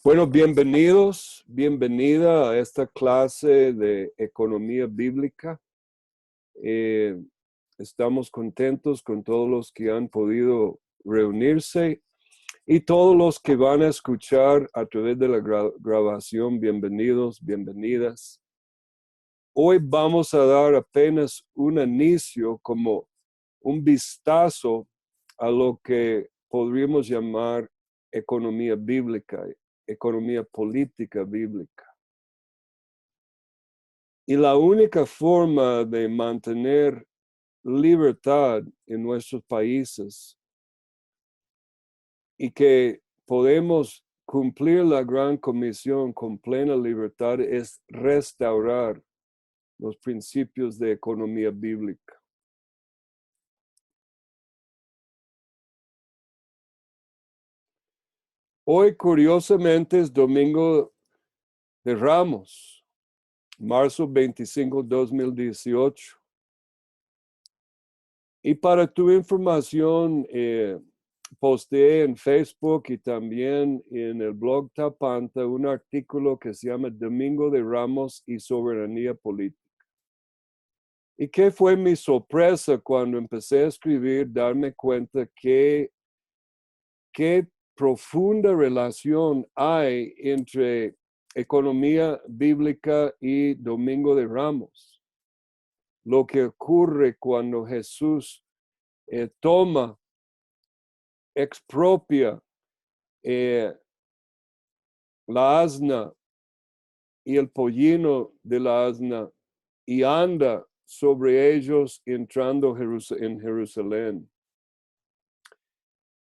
Bueno, bienvenidos, bienvenida a esta clase de economía bíblica. Estamos contentos con todos los que han podido reunirse y todos los que van a escuchar a través de la grabación. Bienvenidos, bienvenidas. Hoy vamos a dar apenas un inicio, como un vistazo a lo que podríamos llamar economía bíblica, economía política bíblica. Y la única forma de mantener libertad en nuestros países y que podemos cumplir la gran comisión con plena libertad es restaurar los principios de economía bíblica. Hoy, curiosamente, es Domingo de Ramos, marzo 25, 2018. Y para tu información, posteé en Facebook y también en el blog Tapanta un artículo que se llama Domingo de Ramos y Soberanía Política. ¿Y qué fue mi sorpresa cuando empecé a escribir? Darme cuenta qué profunda relación hay entre economía bíblica y Domingo de Ramos. Lo que ocurre cuando Jesús toma, expropia la asna y el pollino de la asna y anda sobre ellos entrando en Jerusalén.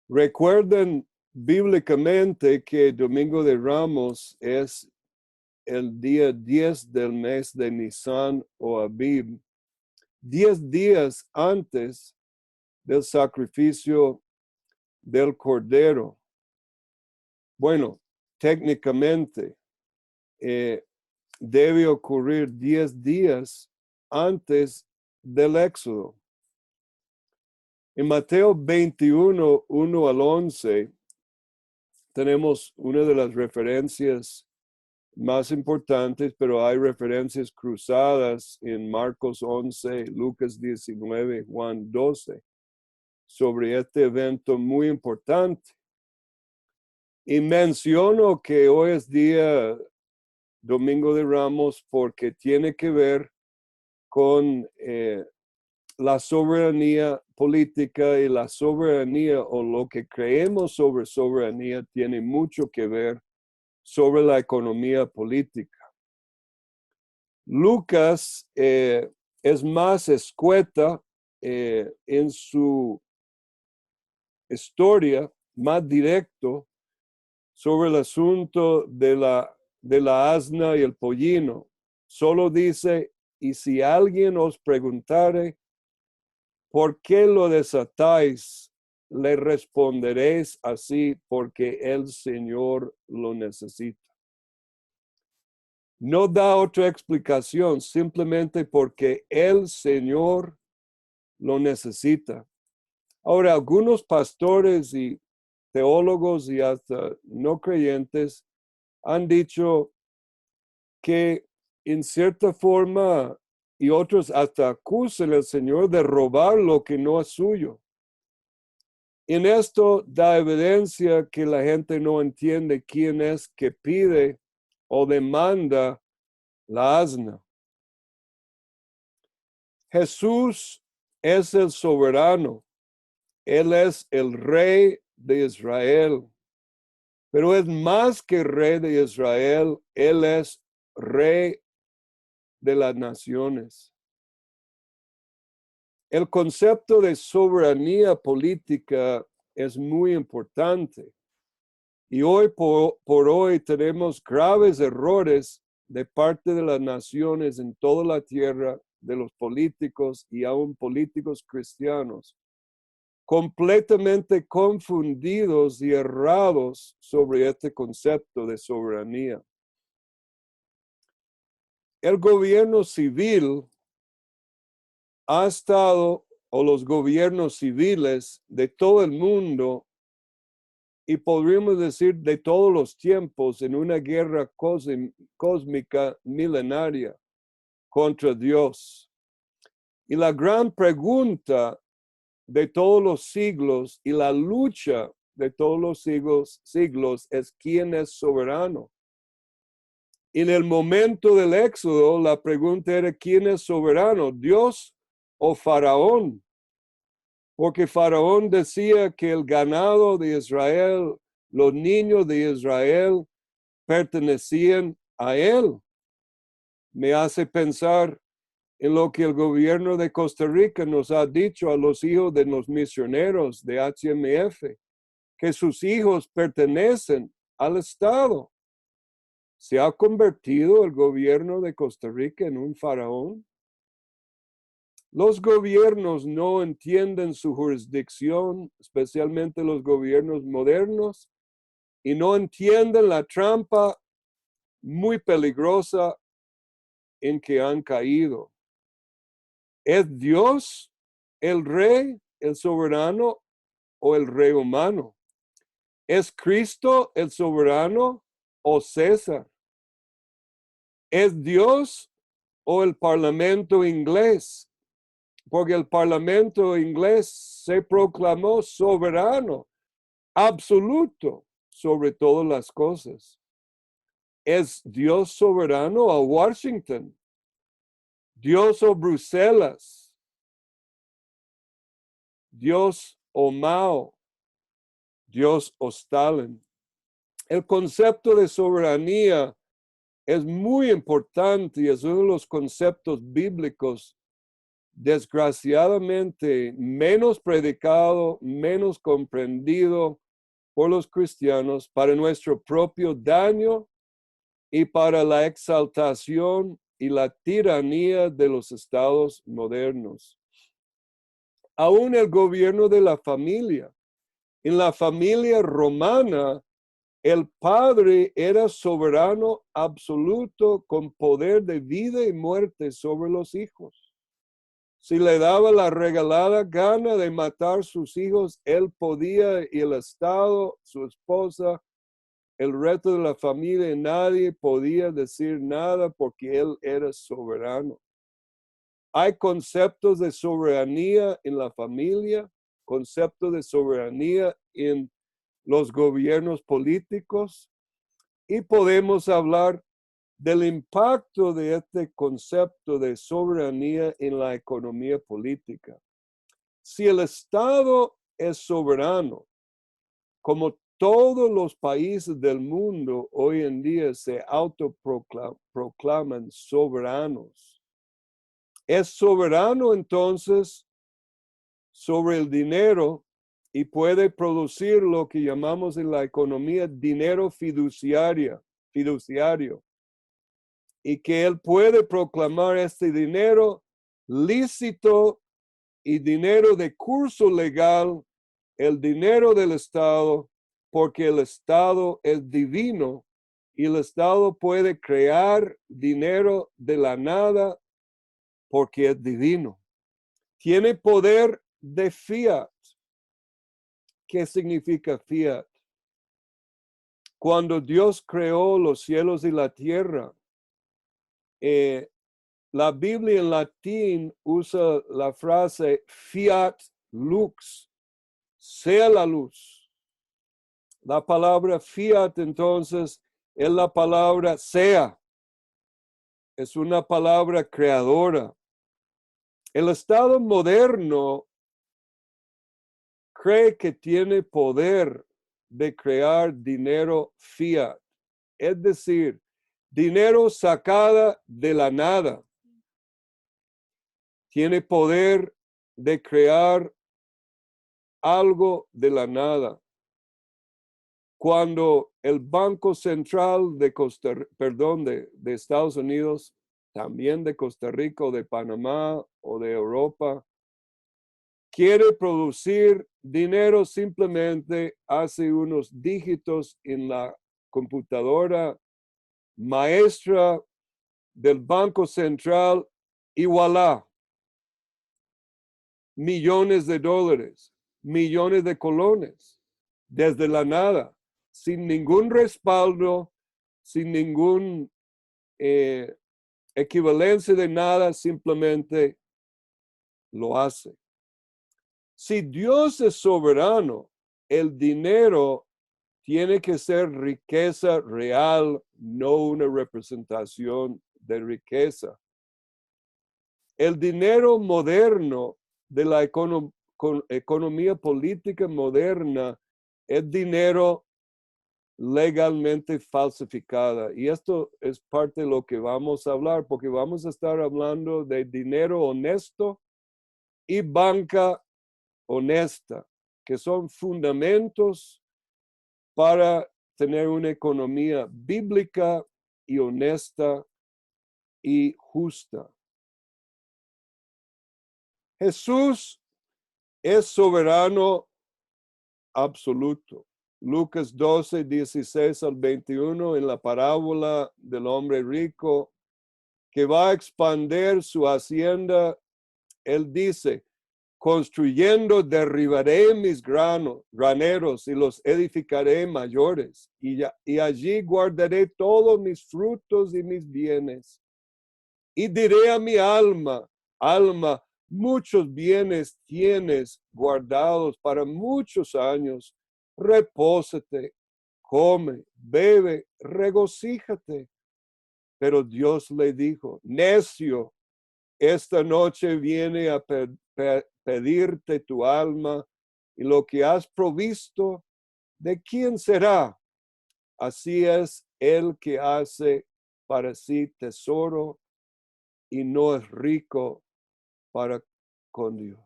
Recuerden bíblicamente que Domingo de Ramos es el día 10 del mes de Nisan o Abib, 10 días antes del sacrificio del Cordero. Bueno, técnicamente debe ocurrir 10 días antes del Éxodo. En Mateo 21, 1 al 11, tenemos una de las referencias más importantes, pero hay referencias cruzadas en Marcos 11, Lucas 19, Juan 12, sobre este evento muy importante. Y menciono que hoy es día Domingo de Ramos porque tiene que ver con la soberanía política, y la soberanía o lo que creemos sobre soberanía tiene mucho que ver sobre la economía política. Lucas es más escueta en su historia, más directo sobre el asunto de la asna y el pollino. Solo dice: y si alguien os preguntare, ¿por qué lo desatáis? Le responderéis así: porque el Señor lo necesita. No da otra explicación, simplemente porque el Señor lo necesita. Ahora, algunos pastores y teólogos y hasta no creyentes han dicho que en cierta forma, y otros hasta acusan al Señor de robar lo que no es suyo. En esto da evidencia que la gente no entiende quién es que pide o demanda la asna. Jesús es el soberano. Él es el rey de Israel. Pero es más que rey de Israel. Él es rey de las naciones. El concepto de soberanía política es muy importante. Y hoy por hoy tenemos graves errores de parte de las naciones en toda la tierra, de los políticos y aún políticos cristianos, completamente confundidos y errados sobre este concepto de soberanía. El gobierno civil ha estado, o los gobiernos civiles de todo el mundo, y podríamos decir de todos los tiempos en una guerra cósmica milenaria contra Dios. Y la gran pregunta de todos los siglos y la lucha de todos los siglos es quién es soberano. En el momento del Éxodo, la pregunta era quién es soberano, Dios o Faraón. Porque Faraón decía que el ganado de Israel, los niños de Israel, pertenecían a él. Me hace pensar en lo que el gobierno de Costa Rica nos ha dicho a los hijos de los misioneros de HMF, que sus hijos pertenecen al Estado. ¿Se ha convertido el gobierno de Costa Rica en un faraón? Los gobiernos no entienden su jurisdicción, especialmente los gobiernos modernos, y no entienden la trampa muy peligrosa en que han caído. ¿Es Dios el rey, el soberano o el rey humano? ¿Es Cristo el soberano o César? ¿Es Dios o el parlamento inglés? Porque el parlamento inglés se proclamó soberano, absoluto sobre todas las cosas. ¿Es Dios soberano o Washington? ¿Dios o Bruselas? ¿Dios o Mao? ¿Dios o Stalin? El concepto de soberanía es muy importante y es uno de los conceptos bíblicos desgraciadamente menos predicado, menos comprendido por los cristianos para nuestro propio daño y para la exaltación y la tiranía de los estados modernos. Aún el gobierno de la familia. En la familia romana, el padre era soberano absoluto con poder de vida y muerte sobre los hijos. Si le daba la regalada gana de matar sus hijos, él podía, y el Estado, su esposa, el resto de la familia, nadie podía decir nada porque él era soberano. Hay conceptos de soberanía en la familia, conceptos de soberanía en los gobiernos políticos, y podemos hablar del impacto de este concepto de soberanía en la economía política. Si el Estado es soberano, como todos los países del mundo hoy en día se autoproclaman soberanos, es soberano entonces sobre el dinero y puede producir lo que llamamos en la economía dinero fiduciario, y que él puede proclamar este dinero lícito y dinero de curso legal, el dinero del Estado, porque el Estado es divino y el Estado puede crear dinero de la nada porque es divino. Tiene poder de fiat. ¿Qué significa fiat? Cuando Dios creó los cielos y la tierra, la Biblia en latín usa la frase fiat lux, sea la luz. La palabra fiat entonces es la palabra sea. Es una palabra creadora. El Estado moderno cree que tiene poder de crear dinero fiat, es decir, dinero sacada de la nada. Tiene poder de crear algo de la nada. Cuando el Banco Central de Estados Unidos, también de Costa Rica o de Panamá o de Europa, quiere producir dinero, simplemente hace unos dígitos en la computadora maestra del Banco Central y voilà, millones de dólares, millones de colones, desde la nada, sin ningún respaldo, sin ningún equivalencia de nada, simplemente lo hace. Si Dios es soberano, el dinero tiene que ser riqueza real, no una representación de riqueza. El dinero moderno de la economía política moderna es dinero legalmente falsificada. Y esto es parte de lo que vamos a hablar, porque vamos a estar hablando de dinero honesto y banca honesta, que son fundamentos para tener una economía bíblica y honesta y justa. Jesús es soberano absoluto. Lucas 12, 16 al 21, en la parábola del hombre rico que va a expandir su hacienda, él dice: construyendo derribaré mis graneros y los edificaré mayores, y allí guardaré todos mis frutos y mis bienes. Y diré a mi alma, alma, muchos bienes tienes guardados para muchos años. Repósate, come, bebe, regocíjate. Pero Dios le dijo: necio, esta noche viene a pedirte tu alma, y lo que has provisto, ¿de quién será? Así es el que hace para sí tesoro y no es rico para con Dios.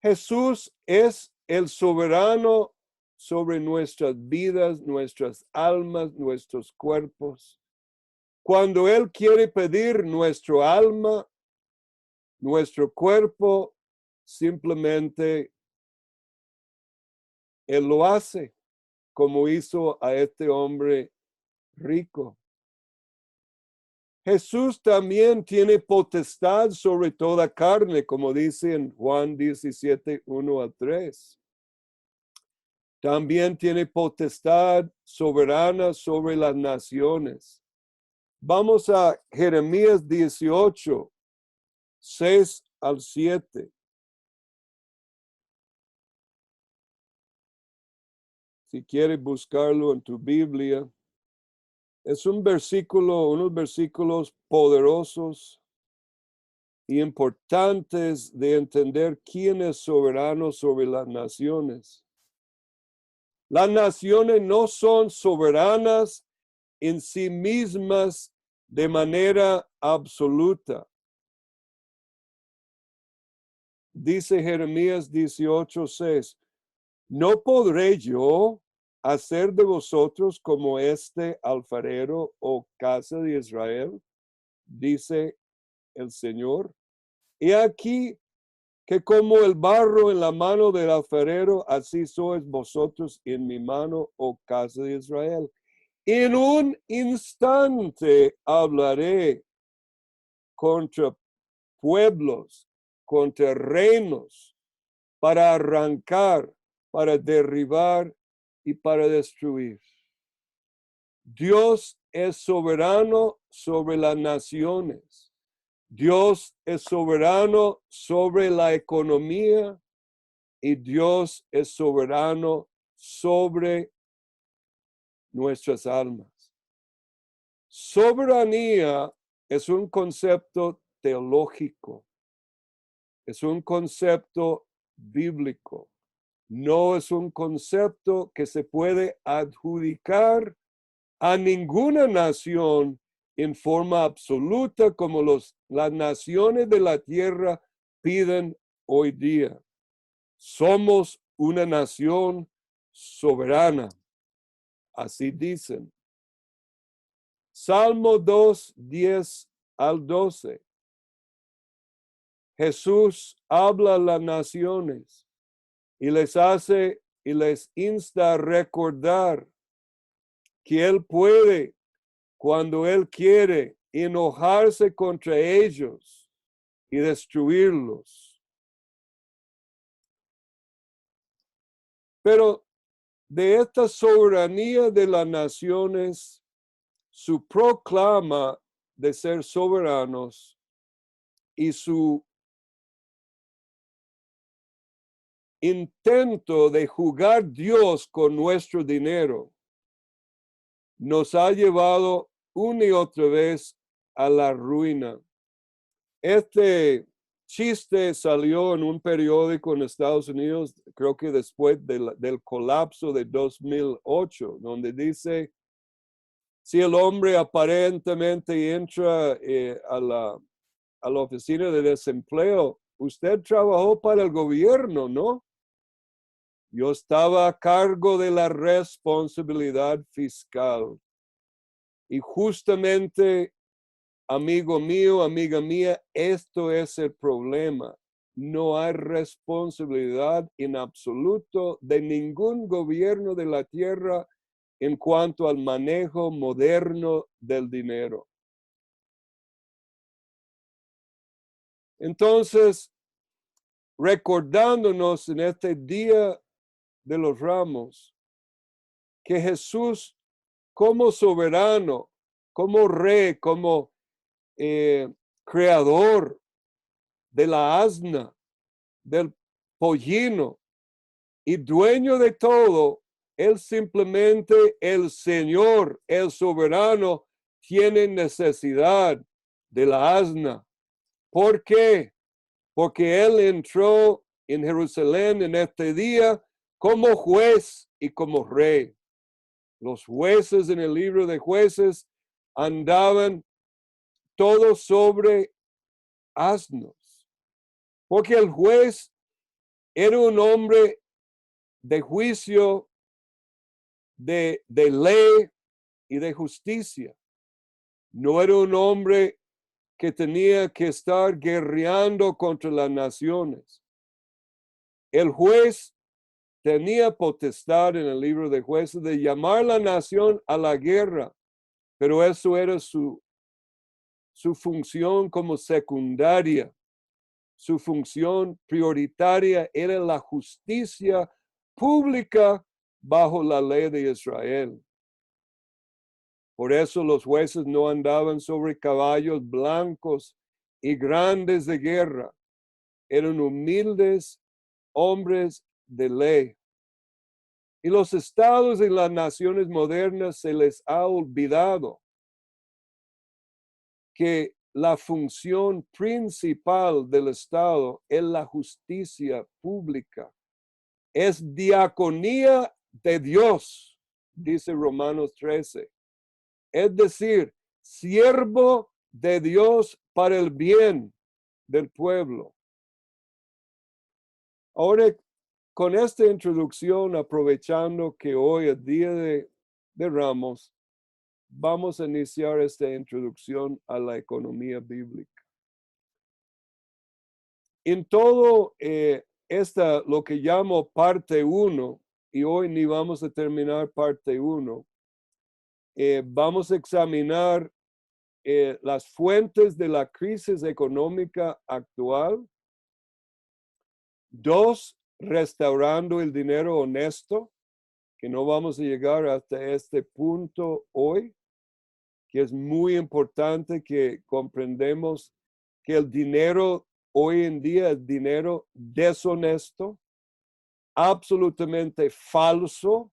Jesús es el soberano sobre nuestras vidas, nuestras almas, nuestros cuerpos. Cuando Él quiere pedir nuestro alma, nuestro cuerpo, simplemente Él lo hace, como hizo a este hombre rico. Jesús también tiene potestad sobre toda carne, como dice en Juan 17, 1 al 3. También tiene potestad soberana sobre las naciones. Vamos a Jeremías 18, 6 al 7. Si quieres buscarlo en tu Biblia. Es un versículo, unos versículos poderosos y importantes de entender quién es soberano sobre las naciones. Las naciones no son soberanas en sí mismas de manera absoluta. Dice Jeremías 18:6, ¿no podré yo hacer de vosotros como este alfarero, o casa de Israel? Dice el Señor. Y aquí que como el barro en la mano del alfarero, así sois vosotros en mi mano, oh casa de Israel. En un instante hablaré contra pueblos, contra reinos, para arrancar, para derribar y para destruir. Dios es soberano sobre las naciones. Dios es soberano sobre la economía, y Dios es soberano sobre nuestras almas. Soberanía es un concepto teológico, es un concepto bíblico, no es un concepto que se puede adjudicar a ninguna nación en forma absoluta como las naciones de la tierra piden hoy día. Somos una nación soberana, así dicen. Salmo 2, 10 al 12. Jesús habla a las naciones y les hace y les insta a recordar que Él puede, cuando Él quiere, enojarse contra ellos y destruirlos. Pero de esta soberanía de las naciones, su proclama de ser soberanos y su intento de jugar Dios con nuestro dinero nos ha llevado una y otra vez a la ruina. Este chiste salió en un periódico en Estados Unidos, creo que después del colapso de 2008, donde dice, si el hombre aparentemente entra a la oficina de desempleo, usted trabajó para el gobierno, ¿no? Yo estaba a cargo de la responsabilidad fiscal. Y justamente, amigo mío, amiga mía, esto es el problema. No hay responsabilidad en absoluto de ningún gobierno de la tierra en cuanto al manejo moderno del dinero. Entonces, recordándonos en este día de los Ramos, que Jesús como soberano, como rey, como creador de la asna, del pollino y dueño de todo, él simplemente, el Señor, el soberano, tiene necesidad de la asna. ¿Por qué? Porque él entró en Jerusalén en este día como juez y como rey. Los jueces en el libro de Jueces andaban todos sobre asnos, porque el juez era un hombre de juicio, de ley y de justicia. No era un hombre que tenía que estar guerreando contra las naciones. El juez tenía potestad en el libro de Jueces de llamar a la nación a la guerra, pero eso era su función como secundaria. Su función prioritaria era la justicia pública bajo la ley de Israel. Por eso los jueces no andaban sobre caballos blancos y grandes de guerra. Eran humildes hombres de ley. Y los estados y las naciones modernas se les ha olvidado que la función principal del Estado es la justicia pública. Es diaconía de Dios, dice Romanos 13. Es decir, siervo de Dios para el bien del pueblo. Ahora, con esta introducción, aprovechando que hoy es día de Ramos, vamos a iniciar esta introducción a la economía bíblica. En todo lo que llamo parte 1, y hoy ni vamos a terminar parte 1, vamos a examinar las fuentes de la crisis económica actual. 2, restaurando el dinero honesto, que no vamos a llegar hasta este punto hoy, que es muy importante que comprendamos que el dinero hoy en día es dinero deshonesto, absolutamente falso,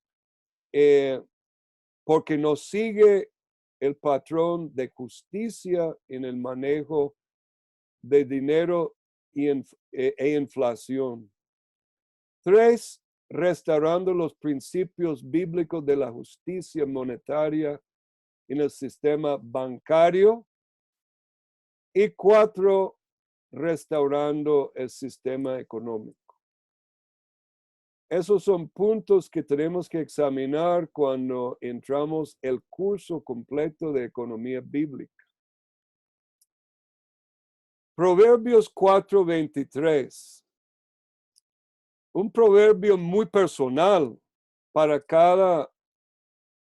porque no sigue el patrón de justicia en el manejo de dinero e inflación. 3, restaurando los principios bíblicos de la justicia monetaria en el sistema bancario. Y 4, restaurando el sistema económico. Esos son puntos que tenemos que examinar cuando entramos el curso completo de economía bíblica. Proverbios 4:23. Un proverbio muy personal para cada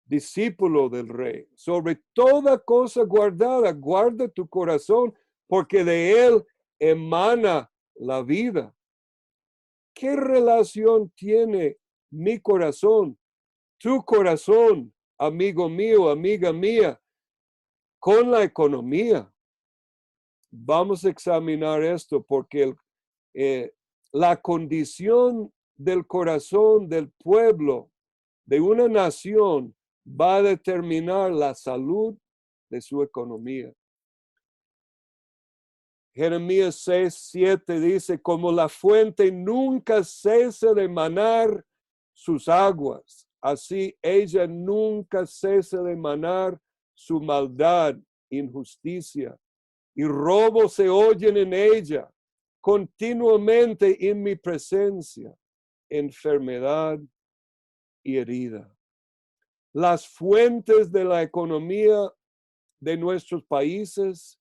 discípulo del rey. Sobre toda cosa guardada, guarda tu corazón, porque de él emana la vida. ¿Qué relación tiene mi corazón, tu corazón, amigo mío, amiga mía, con la economía. Vamos a examinar esto porque la condición del corazón del pueblo de una nación va a determinar la salud de su economía. Jeremías 6:7 dice, como la fuente nunca cesa de manar sus aguas, así ella nunca cesa de manar su maldad, injusticia, y robo se oyen en ella, continuamente en mi presencia, enfermedad y herida. Las fuentes de la economía de nuestros países,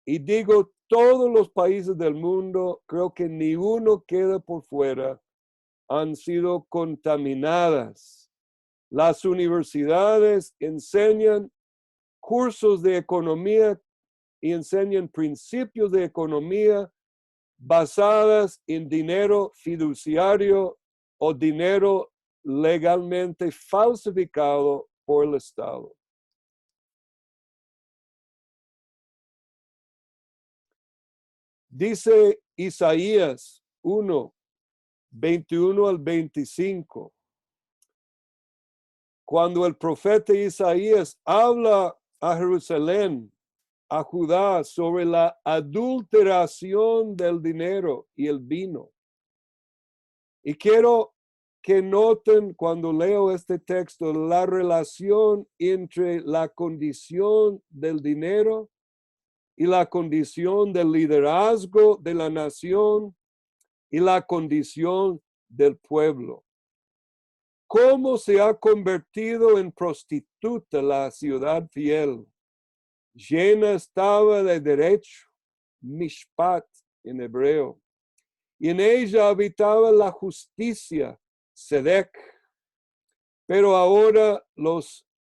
y digo todos los países del mundo, creo que ni uno queda por fuera, han sido contaminadas. Las universidades enseñan cursos de economía y enseñan principios de economía basadas en dinero fiduciario o dinero legalmente falsificado por el Estado. Dice Isaías 1, 21 al 25. Cuando el profeta Isaías habla a Jerusalén, a Judá, sobre la adulteración del dinero y el vino. Y quiero que noten cuando leo este texto la relación entre la condición del dinero y la condición del liderazgo de la nación y la condición del pueblo. ¿Cómo se ha convertido en prostituta la ciudad fiel? Llena estaba de derecho, mishpat en hebreo, y en ella habitaba la justicia, sedek, pero ahora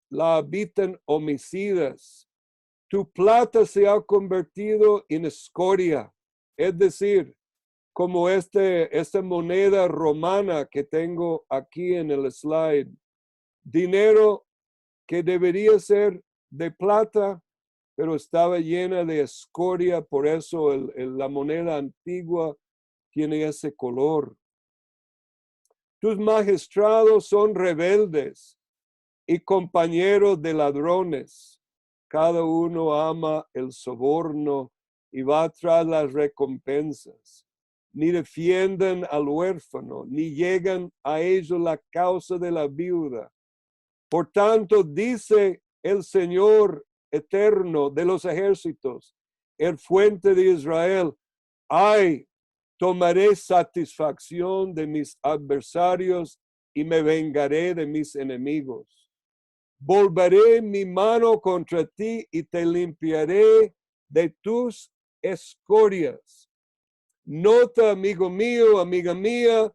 la habitan homicidas. Tu plata se ha convertido en escoria, es decir, como esta moneda romana que tengo aquí en el slide. Dinero que debería ser de plata, pero estaba llena de escoria, por eso la moneda antigua tiene ese color. Tus magistrados son rebeldes y compañeros de ladrones. Cada uno ama el soborno y va tras las recompensas. Ni defienden al huérfano, ni llegan a ellos la causa de la viuda. Por tanto, dice el Señor eterno de los ejércitos, el fuente de Israel, ay, tomaré satisfacción de mis adversarios y me vengaré de mis enemigos. Volveré mi mano contra ti y te limpiaré de tus escorias. Nota, amigo mío, amiga mía,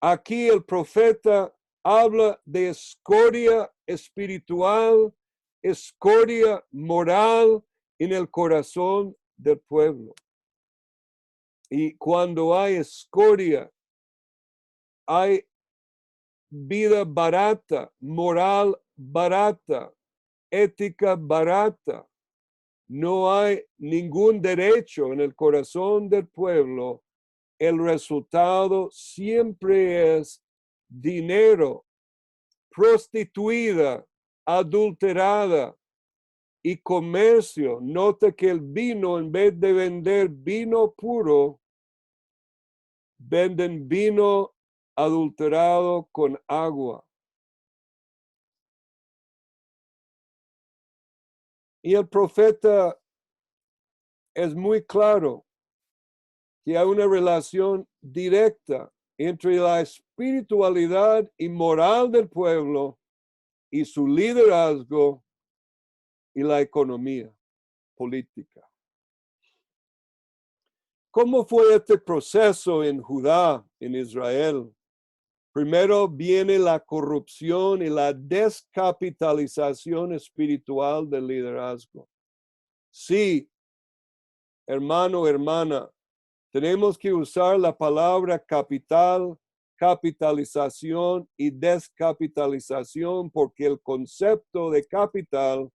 aquí el profeta habla de escoria espiritual, escoria moral en el corazón del pueblo. Y cuando hay escoria, hay vida barata, moral barata, ética barata. No hay ningún derecho en el corazón del pueblo. El resultado siempre es dinero, prostituida, adulterada y comercio. Nota que el vino, en vez de vender vino puro, venden vino adulterado con agua. Y el profeta es muy claro que hay una relación directa entre la espiritualidad y moral del pueblo y su liderazgo y la economía política. ¿Cómo fue este proceso en Judá, en Israel? Primero viene la corrupción y la descapitalización espiritual del liderazgo. Sí, hermano, hermana, tenemos que usar la palabra capital capitalización y descapitalización, porque el concepto de capital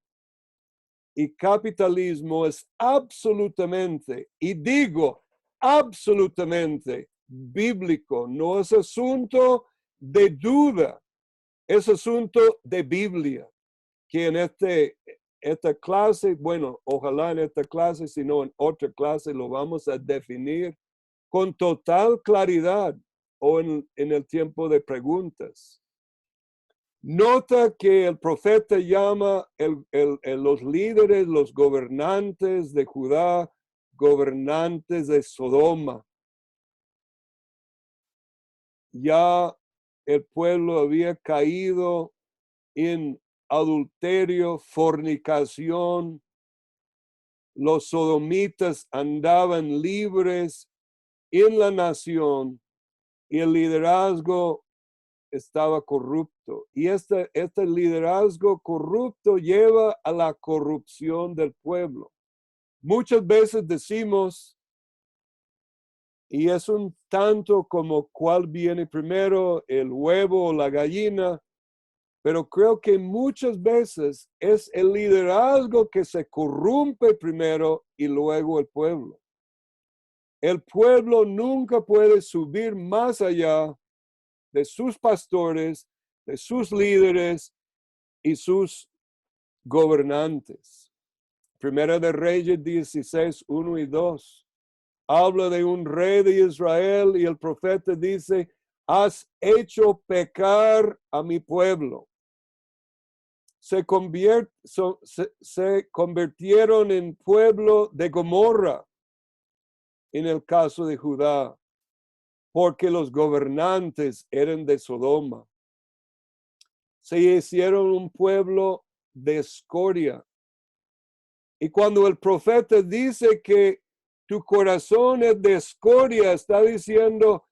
y capitalismo es absolutamente, y digo absolutamente bíblico, no es asunto de duda, es asunto de Biblia, que en esta clase, bueno, ojalá en esta clase, sino en otra clase lo vamos a definir con total claridad o en el tiempo de preguntas. Nota que el profeta llama los líderes, los gobernantes de Judá, gobernantes de Sodoma. Ya el pueblo había caído en adulterio, fornicación. Los sodomitas andaban libres en la nación y el liderazgo estaba corrupto. Y este liderazgo corrupto lleva a la corrupción del pueblo. Muchas veces decimos, y es un tanto como cuál viene primero, el huevo o la gallina, pero creo que muchas veces es el liderazgo que se corrompe primero y luego el pueblo. El pueblo nunca puede subir más allá de sus pastores, de sus líderes y sus gobernantes. Primera de Reyes 16, 1 y 2. Habla de un rey de Israel y el profeta dice, has hecho pecar a mi pueblo. Se convirtieron en pueblo de Gomorra en el caso de Judá, porque los gobernantes eran de Sodoma. Se hicieron un pueblo de escoria. Y cuando el profeta dice que tu corazón es de escoria, está diciendo,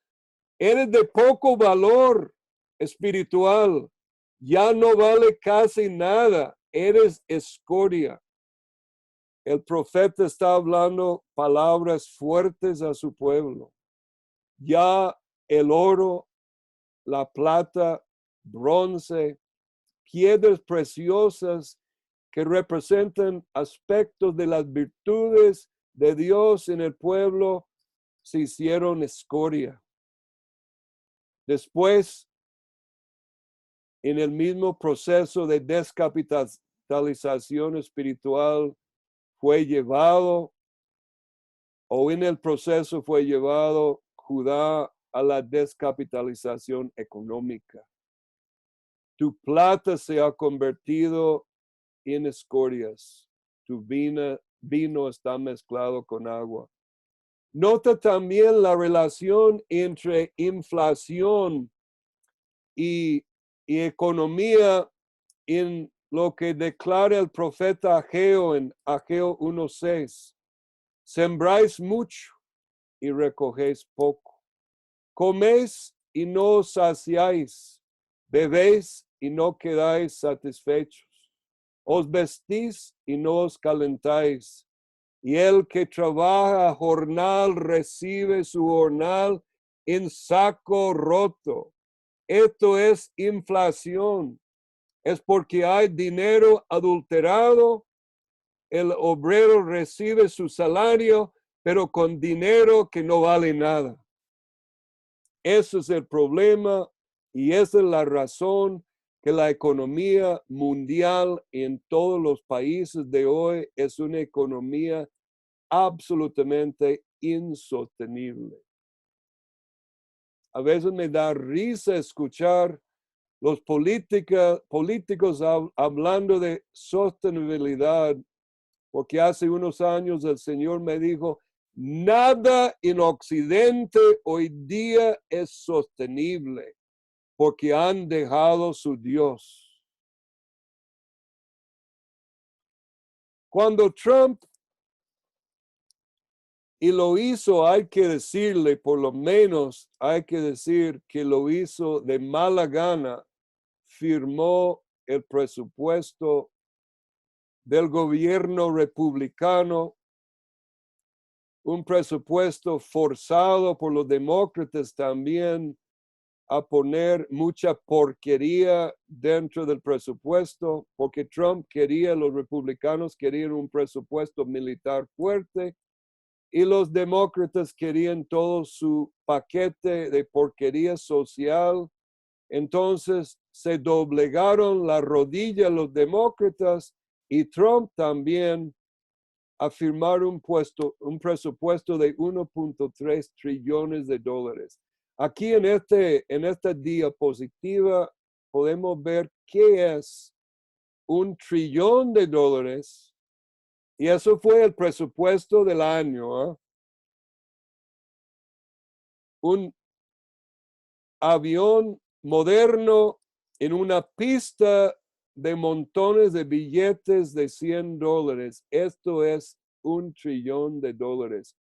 eres de poco valor espiritual, ya no vale casi nada, eres escoria. El profeta está hablando palabras fuertes a su pueblo. Ya el oro, la plata, bronce, piedras preciosas que representan aspectos de las virtudes de Dios en el pueblo, se hicieron escoria. Después, en el mismo proceso de descapitalización espiritual, fue llevado, o en el proceso fue llevado Judá a la descapitalización económica. Tu plata se ha convertido en escorias. Tu vino está mezclado con agua. Nota también la relación entre inflación y economía en lo que declara el profeta Ageo en Ageo 1:6. Sembráis mucho y recogéis poco. Coméis y no os saciáis. Bebéis y no quedáis satisfechos. Os vestís y no os calentáis. Y el que trabaja jornal recibe su jornal en saco roto. Esto es inflación. Es porque hay dinero adulterado. El obrero recibe su salario, pero con dinero que no vale nada. Ese es el problema y esa es la razón que la economía mundial en todos los países de hoy es una economía absolutamente insostenible. A veces me da risa escuchar los políticos hablando de sostenibilidad, porque hace unos años el Señor me dijo, nada en Occidente hoy día es sostenible, porque han dejado su Dios. Cuando Trump, y lo hizo, hay que decirle, por lo menos hay que decir que lo hizo de mala gana, firmó el presupuesto del gobierno republicano, un presupuesto forzado por los demócratas también, a poner mucha porquería dentro del presupuesto, porque Trump quería, los republicanos querían un presupuesto militar fuerte y los demócratas querían todo su paquete de porquería social. Entonces se doblegaron la rodilla los demócratas y Trump también a firmar un presupuesto de 1.3 trillones de dólares. Aquí en esta diapositiva podemos ver qué es 1 trillón de dólares y eso fue el presupuesto del año. Un avión moderno en una pista de montones de billetes de $100. Esto es 1 trillón de dólares.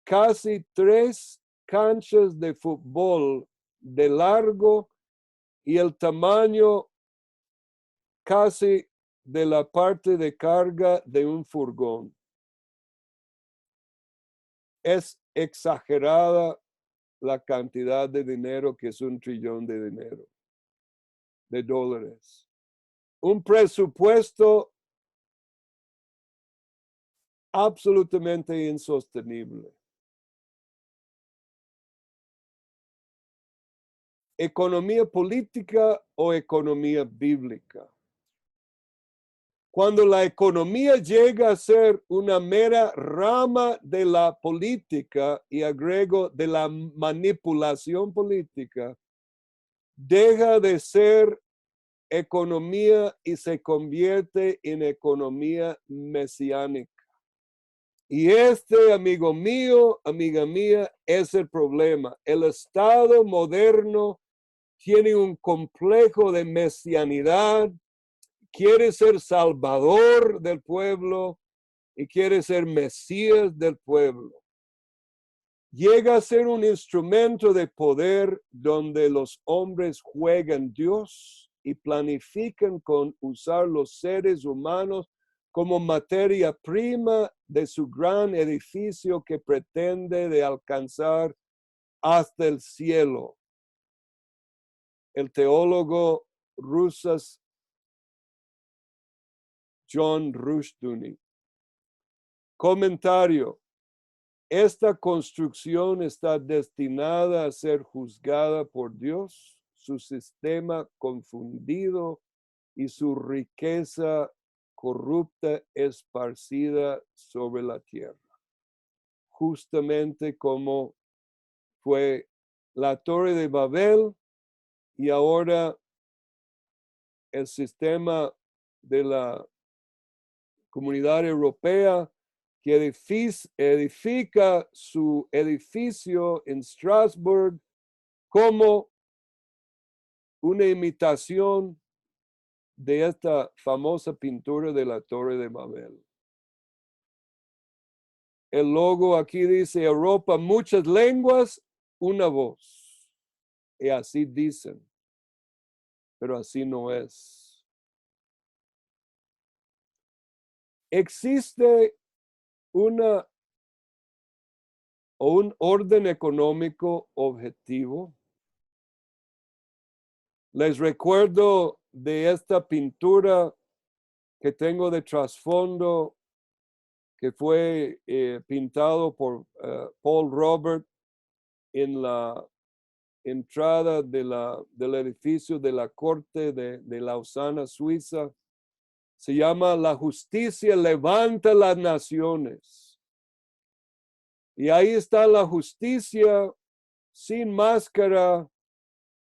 Casi 3 canchas de fútbol de largo y el tamaño casi de la parte de carga de un furgón. Es exagerada la cantidad de dinero que es 1 trillón de dólares. Un presupuesto absolutamente insostenible. ¿Economía política o economía bíblica? Cuando la economía llega a ser una mera rama de la política, y agrego de la manipulación política, deja de ser economía y se convierte en economía mesiánica. Y amigo mío, amiga mía, es el problema. El Estado moderno tiene un complejo de mesianidad, quiere ser salvador del pueblo y quiere ser Mesías del pueblo. Llega a ser un instrumento de poder donde los hombres juegan Dios y planifican con usar los seres humanos como materia prima de su gran edificio que pretende de alcanzar hasta el cielo. El teólogo ruso John Rushdoony. Comentario. Esta construcción está destinada a ser juzgada por Dios, su sistema confundido y su riqueza corrupta esparcida sobre la tierra. Justamente como fue la Torre de Babel y ahora el sistema de la Comunidad Europea que edifica su edificio en Strasbourg como una imitación de esta famosa pintura de la Torre de Babel. El logo aquí dice Europa, muchas lenguas, una voz. Y así dicen, pero así no es. Existe un orden económico objetivo. Les recuerdo de esta pintura que tengo de trasfondo que fue pintado por Paul Robert en la entrada del edificio de la Corte de Lausana, Suiza. Se llama La justicia levanta las naciones. Y ahí está la justicia sin máscara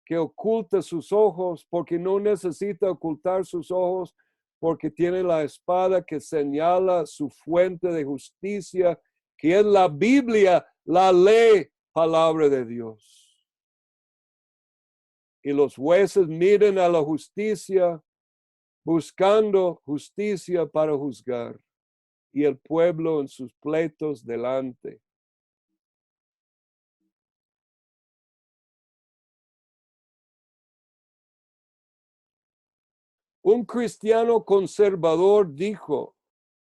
que oculta sus ojos, porque no necesita ocultar sus ojos, porque tiene la espada que señala su fuente de justicia, que es la Biblia, la ley, palabra de Dios. Y los jueces miran a la justicia, buscando justicia para juzgar, y el pueblo en sus pleitos delante. Un cristiano conservador dijo,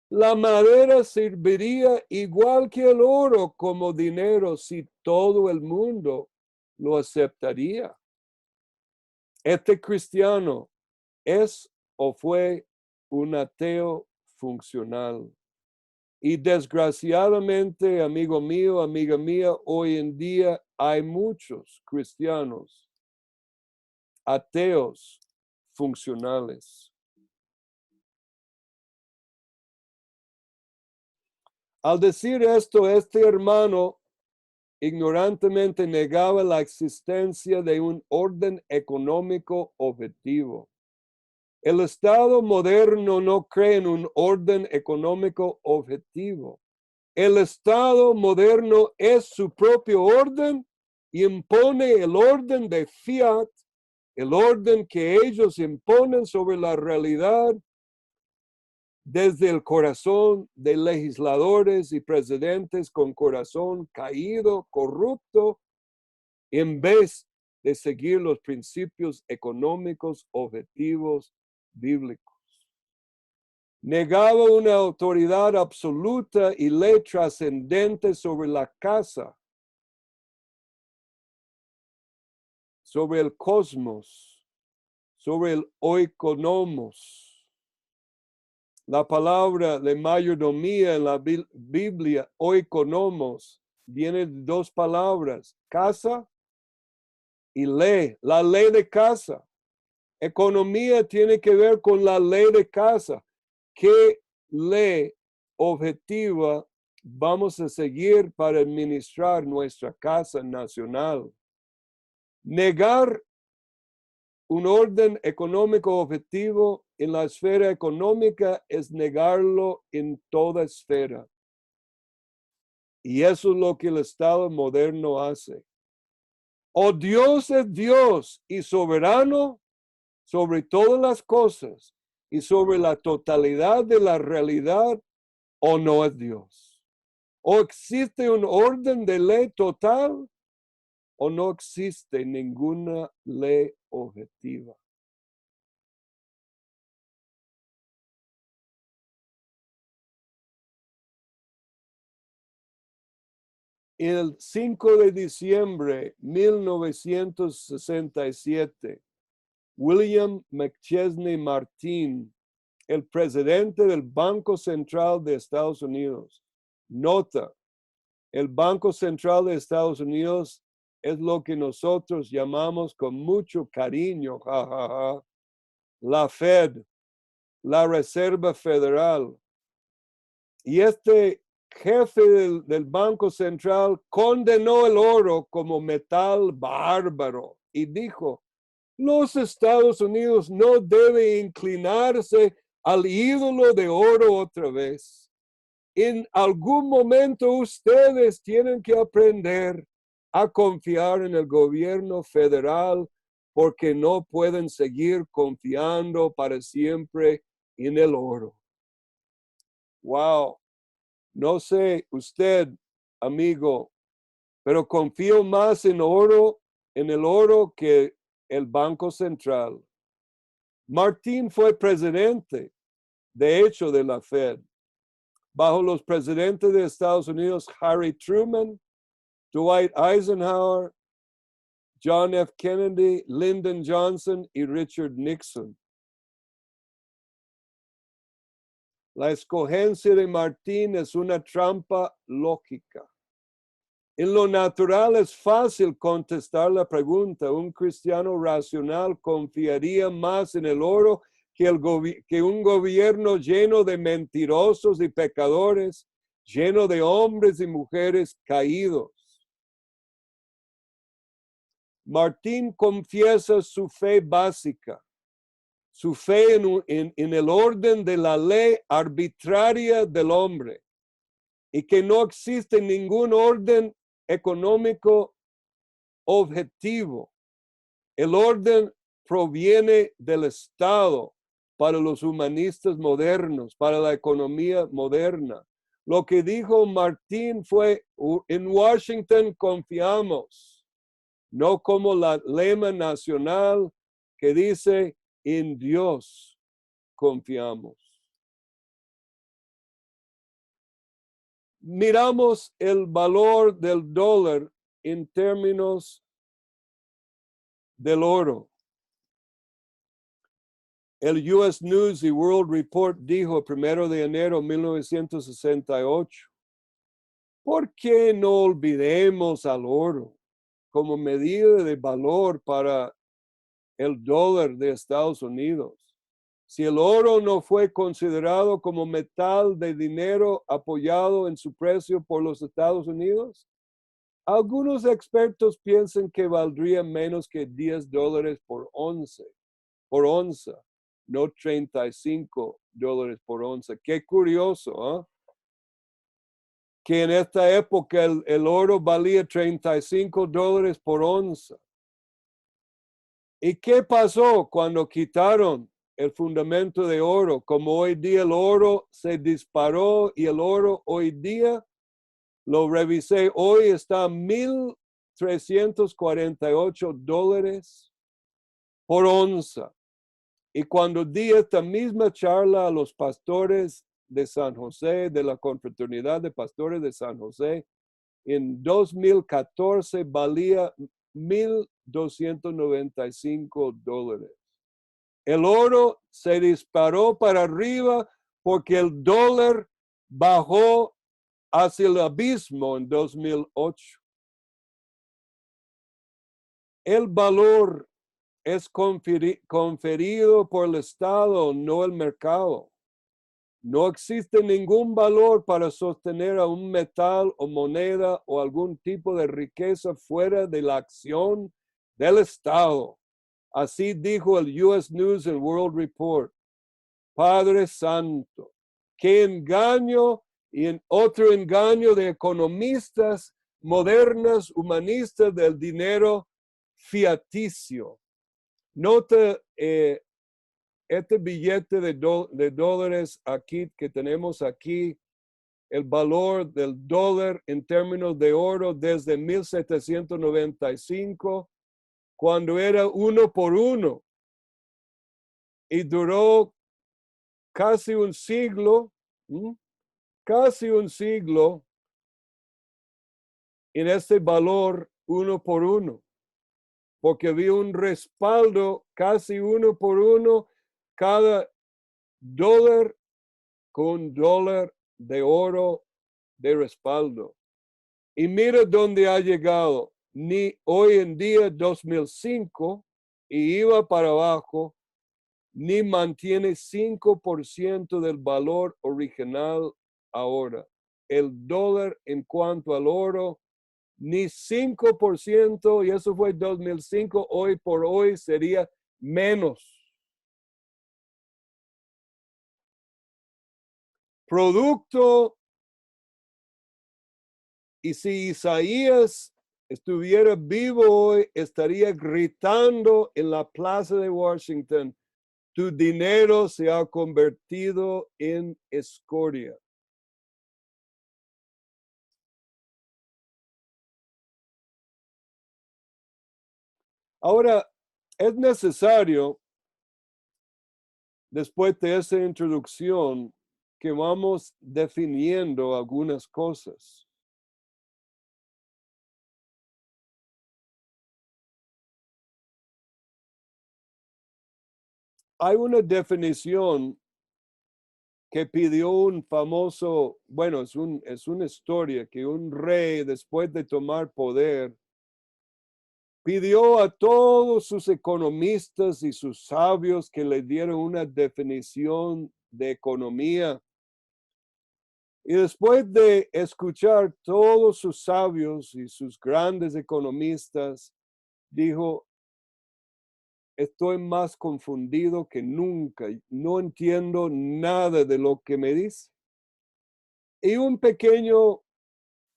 la madera serviría igual que el oro como dinero si todo el mundo lo aceptaría. Este cristiano es o fue un ateo funcional. Y desgraciadamente, amigo mío, amiga mía, hoy en día hay muchos cristianos ateos funcionales. Al decir esto, este hermano ignorantemente negaba la existencia de un orden económico objetivo. El Estado moderno no cree en un orden económico objetivo. El Estado moderno es su propio orden y impone el orden de fiat, el orden que ellos imponen sobre la realidad desde el corazón de legisladores y presidentes con corazón caído, corrupto, en vez de seguir los principios económicos objetivos bíblicos. Negaba una autoridad absoluta y ley trascendente sobre la casa, sobre el cosmos, sobre el oikonomos. La palabra de mayordomía en la Biblia, oikonomos, viene de dos palabras, casa y ley, la ley de casa. Economía tiene que ver con la ley de casa. ¿Qué ley objetiva vamos a seguir para administrar nuestra casa nacional? Negar un orden económico objetivo en la esfera económica es negarlo en toda esfera. Y eso es lo que el Estado moderno hace. O Dios es Dios y soberano sobre todas las cosas y sobre la totalidad de la realidad, o no es Dios. O existe un orden de ley total, o no existe ninguna ley objetiva. El 5 de diciembre de 1967, William McChesney Martin, el presidente del Banco Central de Estados Unidos, nota, el Banco Central de Estados Unidos es lo que nosotros llamamos con mucho cariño, la Fed, la Reserva Federal. Y este jefe del Banco Central condenó el oro como metal bárbaro y dijo, los Estados Unidos no deben inclinarse al ídolo de oro otra vez. En algún momento ustedes tienen que aprender a confiar en el gobierno federal porque no pueden seguir confiando para siempre en el oro. Wow. No sé usted, amigo, pero confío más en el oro que el Banco Central. Martín fue presidente, de hecho, de la Fed. Bajo los presidentes de Estados Unidos, Harry Truman, Dwight Eisenhower, John F. Kennedy, Lyndon Johnson y Richard Nixon. La escogencia de Martín es una trampa lógica. En lo natural es fácil contestar la pregunta. Un cristiano racional confiaría más en el oro que un gobierno lleno de mentirosos y pecadores, lleno de hombres y mujeres caídos. Martín confiesa su fe básica, su fe en el orden de la ley arbitraria del hombre y que no existe ningún orden económico objetivo. El orden proviene del Estado para los humanistas modernos, para la economía moderna. Lo que dijo Martín fue, en Washington confiamos, no como la lema nacional que dice, en Dios confiamos. Miramos el valor del dólar en términos del oro. El US News y World Report dijo el 1 de enero de 1968, ¿por qué no olvidemos al oro como medida de valor para el dólar de Estados Unidos? Si el oro no fue considerado como metal de dinero apoyado en su precio por los Estados Unidos, algunos expertos piensan que valdría menos que $10 por onza, no $35 por onza. Qué curioso, ¿eh? Que en esta época el oro valía $35 por onza. ¿Y qué pasó cuando quitaron el fundamento de oro? Como hoy día el oro se disparó y el oro hoy día, lo revisé, hoy está a $1,348 por onza. Y cuando di esta misma charla a los pastores de San José, de la Confraternidad de Pastores de San José, en 2014 valía $1,295. El oro se disparó para arriba porque el dólar bajó hacia el abismo en 2008. El valor es conferido por el Estado, no el mercado. No existe ningún valor para sostener a un metal o moneda o algún tipo de riqueza fuera de la acción del Estado. Así dijo el US News and World Report. Padre Santo, qué engaño y en otro engaño de economistas modernas, humanistas del dinero fiaticio. Nota este billete de dólares aquí que tenemos aquí, el valor del dólar en términos de oro desde 1795, cuando era 1 por 1, y duró casi un siglo, en este valor 1 por 1, porque había un respaldo casi 1 por 1 cada dólar con $1 de oro de respaldo. Y mira dónde ha llegado. Ni hoy en día 2005 y iba para abajo, ni mantiene 5% del valor original ahora. El dólar en cuanto al oro, ni 5%, y eso fue 2005, hoy por hoy sería menos. Producto, y si Isaías estuviera vivo hoy, estaría gritando en la plaza de Washington, tu dinero se ha convertido en escoria. Ahora, es necesario, después de esa introducción, que vamos definiendo algunas cosas. Hay una definición que pidió un famoso, bueno, es una historia que un rey, después de tomar poder, pidió a todos sus economistas y sus sabios que le dieran una definición de economía. Y después de escuchar todos sus sabios y sus grandes economistas, dijo, estoy más confundido que nunca, no entiendo nada de lo que me dice. Y un pequeño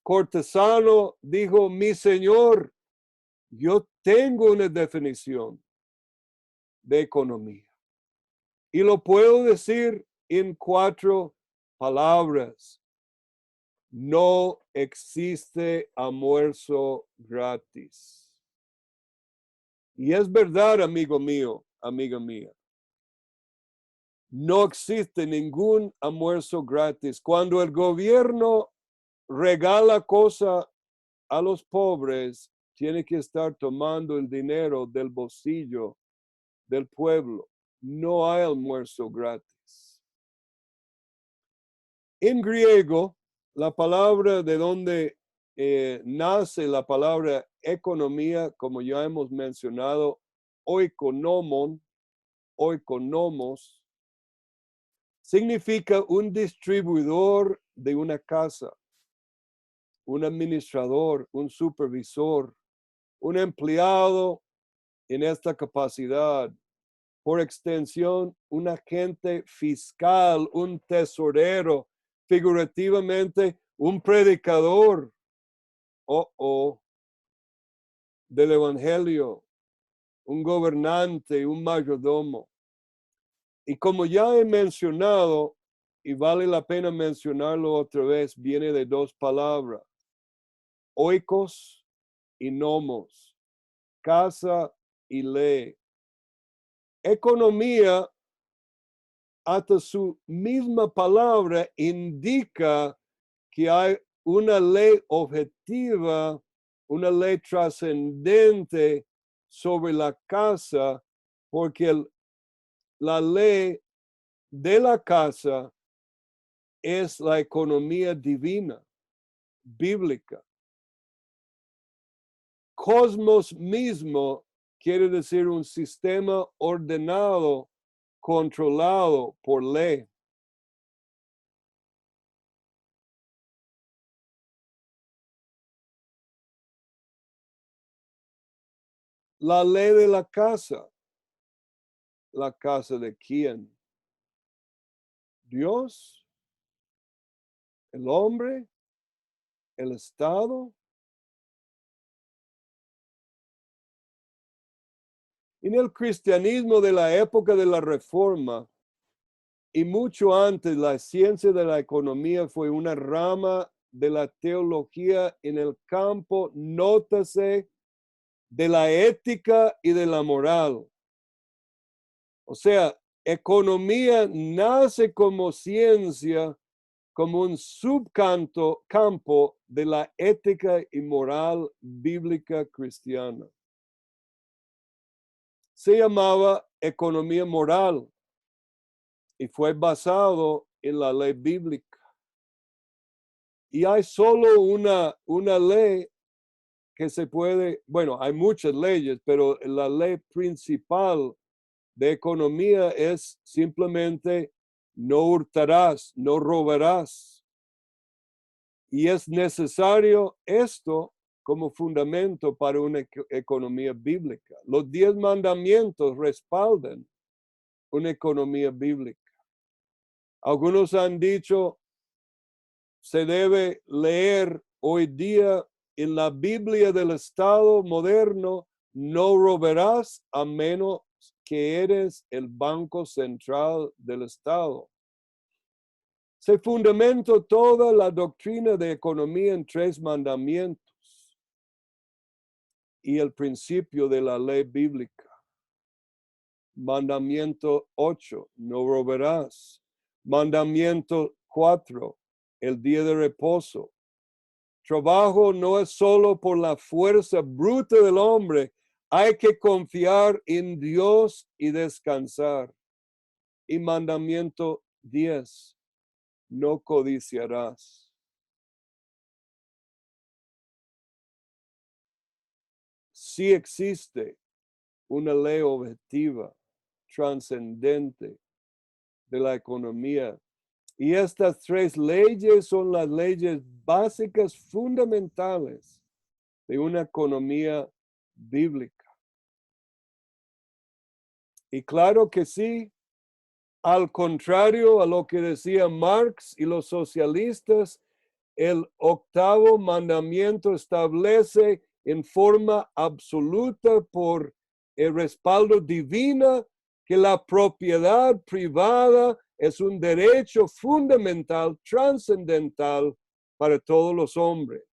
cortesano dijo, mi señor, yo tengo una definición de economía y lo puedo decir en 4 palabras. No existe almuerzo gratis. Y es verdad, amigo mío, amiga mía. No existe ningún almuerzo gratis. Cuando el gobierno regala cosas a los pobres, tiene que estar tomando el dinero del bolsillo del pueblo. no hay almuerzo gratis. En griego, la palabra de donde nace la palabra economía, como ya hemos mencionado, oikonomon, oikonomos, significa un distribuidor de una casa, un administrador, un supervisor, un empleado en esta capacidad. Por extensión, un agente fiscal, un tesorero, figurativamente, un predicador del evangelio, un gobernante, un mayordomo. Y como ya he mencionado, y vale la pena mencionarlo otra vez, viene de dos palabras, oikos y nomos, casa y ley. Economía, hasta su misma palabra, indica que hay una ley objetiva, una ley trascendente sobre la casa, porque la ley de la casa es la economía divina, bíblica. Cosmos mismo quiere decir un sistema ordenado, controlado por ley. La ley de la casa de quién? Dios, el hombre, el Estado. En el cristianismo de la época de la Reforma y mucho antes, la ciencia de la economía fue una rama de la teología en el campo, nótase, de la ética y de la moral. O sea, economía nace como ciencia, como un campo de la ética y moral bíblica cristiana. Se llamaba economía moral y fue basado en la ley bíblica. Y hay solo una ley que se puede, bueno, hay muchas leyes, pero la ley principal de economía es simplemente no hurtarás, no robarás. Y es necesario esto como fundamento para una economía bíblica. Los 10 mandamientos respaldan una economía bíblica. Algunos han dicho, se debe leer hoy día en la Biblia del Estado moderno, no robarás a menos que eres el Banco Central del Estado. Se fundamentó toda la doctrina de economía en 3 mandamientos y el principio de la ley bíblica. Mandamiento 8, no robarás. Mandamiento 4, el día de reposo. Trabajo no es solo por la fuerza bruta del hombre, hay que confiar en Dios y descansar. Y mandamiento 10, no codiciarás. Sí existe una ley objetiva, trascendente de la economía. Y estas 3 leyes son las leyes básicas fundamentales de una economía bíblica. Y claro que sí, al contrario a lo que decía Marx y los socialistas, el 8º mandamiento establece en forma absoluta por el respaldo divino que la propiedad privada es un derecho fundamental, trascendental para todos los hombres,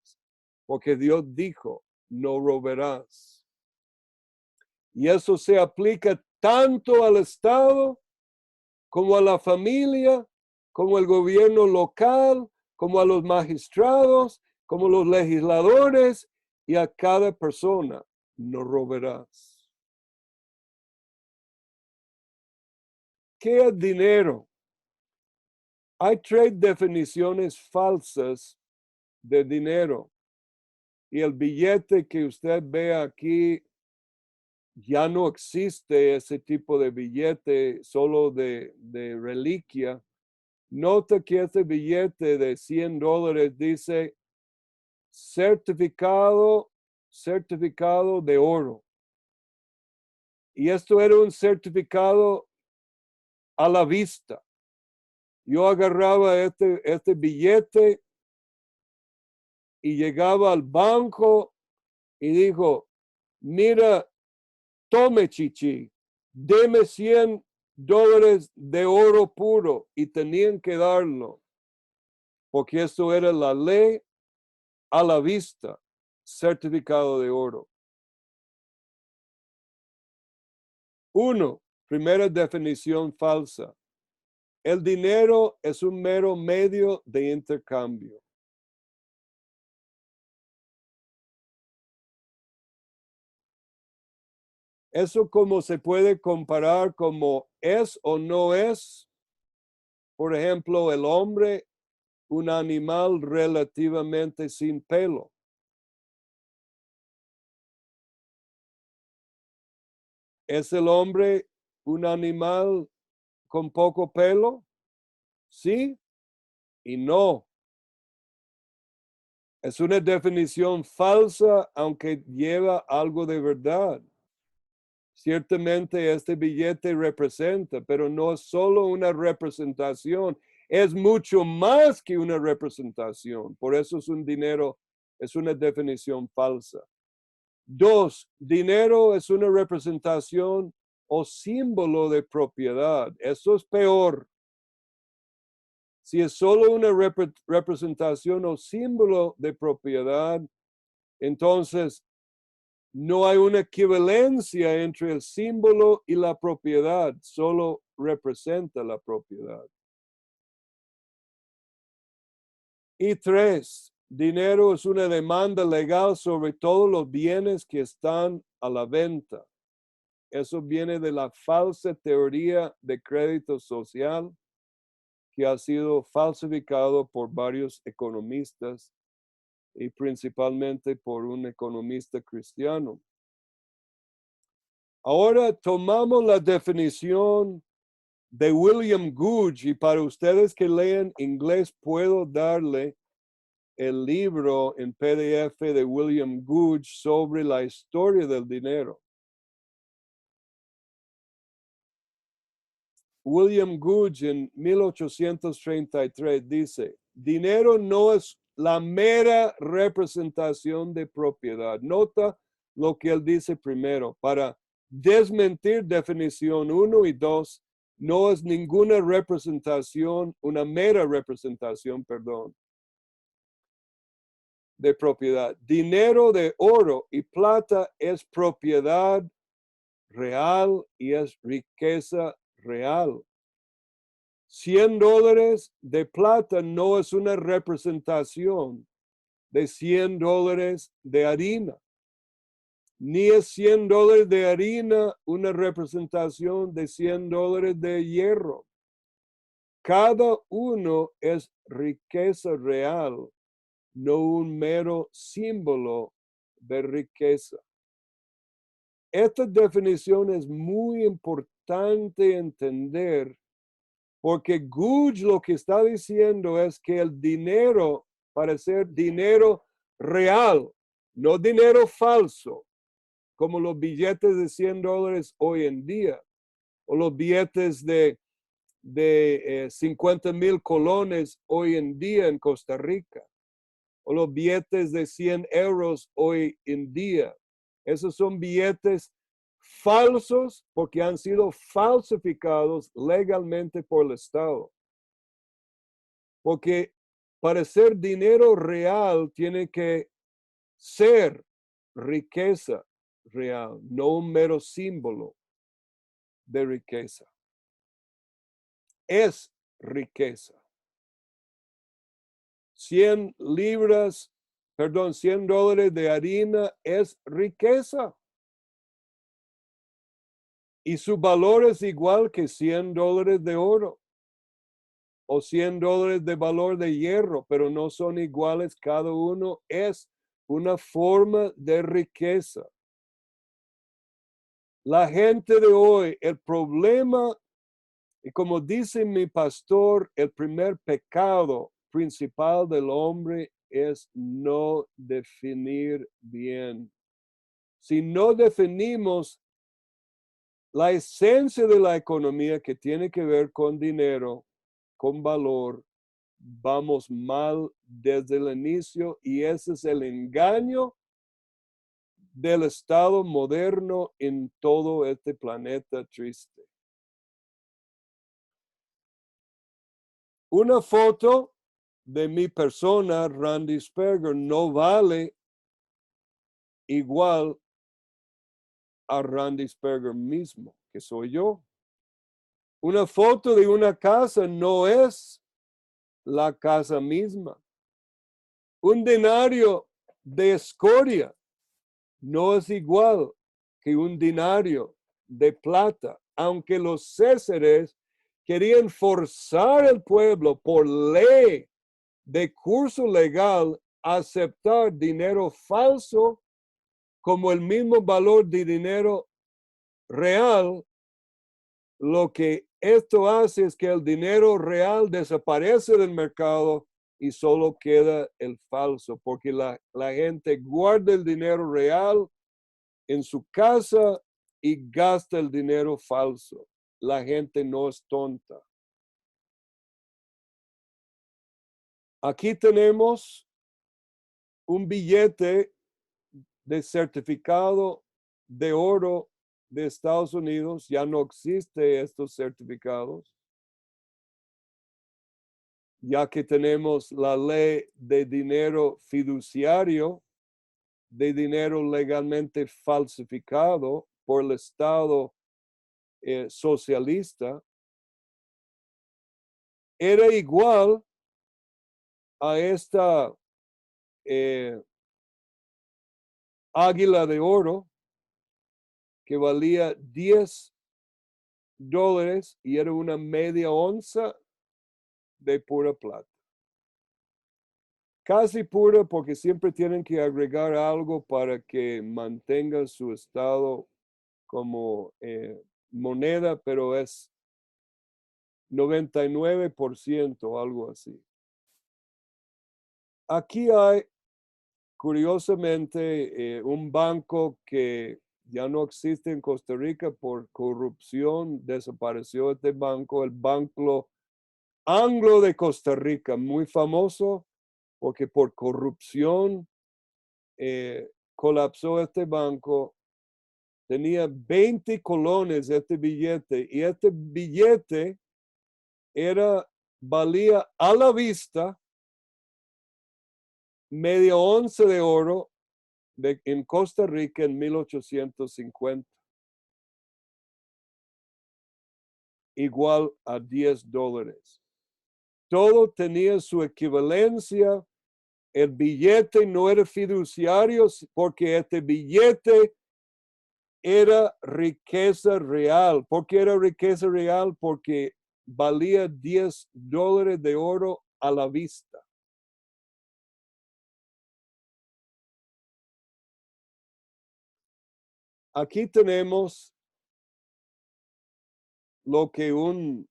porque Dios dijo, no robarás. Y eso se aplica tanto al Estado como a la familia, como al gobierno local, como a los magistrados, como los legisladores y a cada persona. No robarás. ¿qué es dinero? Hay tres definiciones falsas de dinero. Y el billete que usted ve aquí, ya no existe ese tipo de billete, solo de reliquia. Nota que este billete de $100 dice certificado de oro. Y esto era un certificado a la vista. Yo agarraba este billete y llegaba al banco y dijo, mira, tome chichi, deme $100 de oro puro, y tenían que darlo, porque esto era la ley a la vista, certificado de oro. Uno, primera definición falsa. El dinero es un mero medio de intercambio. Eso como se puede comparar como es o no es. Por ejemplo, el hombre, un animal relativamente sin pelo. ¿Es el hombre un animal con poco pelo? Sí y no. Es una definición falsa, aunque lleva algo de verdad. Ciertamente este billete representa, pero no es solo una representación, es mucho más que una representación. Por eso es un dinero, es una definición falsa. Dos, dinero es una representación o símbolo de propiedad. Eso es peor. Si es solo una representación o símbolo de propiedad, entonces no hay una equivalencia entre el símbolo y la propiedad, solo representa la propiedad. Y tres, dinero es una demanda legal sobre todos los bienes que están a la venta. Eso viene de la falsa teoría de crédito social que ha sido falsificado por varios economistas y principalmente por un economista cristiano. Ahora tomamos la definición de William Gouge, y para ustedes que leen inglés puedo darle el libro en PDF de William Gouge sobre la historia del dinero. William Gouge en 1833 dice, dinero no es la mera representación de propiedad. Nota lo que él dice primero, para desmentir definición 1 y 2, no es ninguna representación, una mera representación, perdón, de propiedad. Dinero de oro y plata es propiedad real y es riqueza real. $100 de plata no es una representación de $100 de harina, ni es $100 de harina una representación de $100 de hierro. Cada uno es riqueza real, no un mero símbolo de riqueza. Esta definición es muy importante entender, porque Gouge lo que está diciendo es que el dinero, para ser dinero real, no dinero falso, como los billetes de $100 hoy en día, o los billetes de 50,000 colones hoy en día en Costa Rica, o los billetes de 100 euros hoy en día. Esos son billetes falsos porque han sido falsificados legalmente por el Estado. Porque para ser dinero real tiene que ser riqueza real, no un mero símbolo de riqueza. Es riqueza. 100 libras, perdón, $100 de harina es riqueza. y su valor es igual que $100 de oro o $100 de valor de hierro, pero no son iguales. Cada uno es una forma de riqueza. La gente de hoy, el problema, y como dice mi pastor, el primer pecado principal del hombre es no definir bien. Si no definimos la esencia de la economía que tiene que ver con dinero, con valor, vamos mal desde el inicio y ese es el engaño del estado moderno en todo este planeta triste. Una foto de mi persona, Randy Sperger, no vale igual a Randy Sperger mismo, que soy yo. Una foto de una casa no es la casa misma. Un denario de escoria no es igual que un denario de plata, aunque los césares querían forzar al pueblo por ley de curso legal a aceptar dinero falso como el mismo valor de dinero real. Lo que esto hace es que el dinero real desaparece del mercado y solo queda el falso, porque la gente guarda el dinero real en su casa y gasta el dinero falso. La gente no es tonta. Aquí tenemos un billete de certificado de oro de Estados Unidos. Ya no existen estos certificados, ya que tenemos la ley de dinero fiduciario, de dinero legalmente falsificado por el Estado socialista. Era igual a esta águila de oro que valía $10 y era una media onza de pura plata. Casi pura porque siempre tienen que agregar algo para que mantenga su estado como moneda, pero es 99%, algo así. Aquí hay, curiosamente, un banco que ya no existe en Costa Rica por corrupción. Desapareció este banco, el Banco Anglo de Costa Rica, muy famoso porque por corrupción colapsó este banco. Tenía 20 colones este billete y este billete valía a la vista media onza de oro en Costa Rica en 1850, igual a $10. Todo tenía su equivalencia. El billete no era fiduciario porque este billete era riqueza real. ¿Por qué era riqueza real? Porque valía $10 de oro a la vista. Aquí tenemos lo que un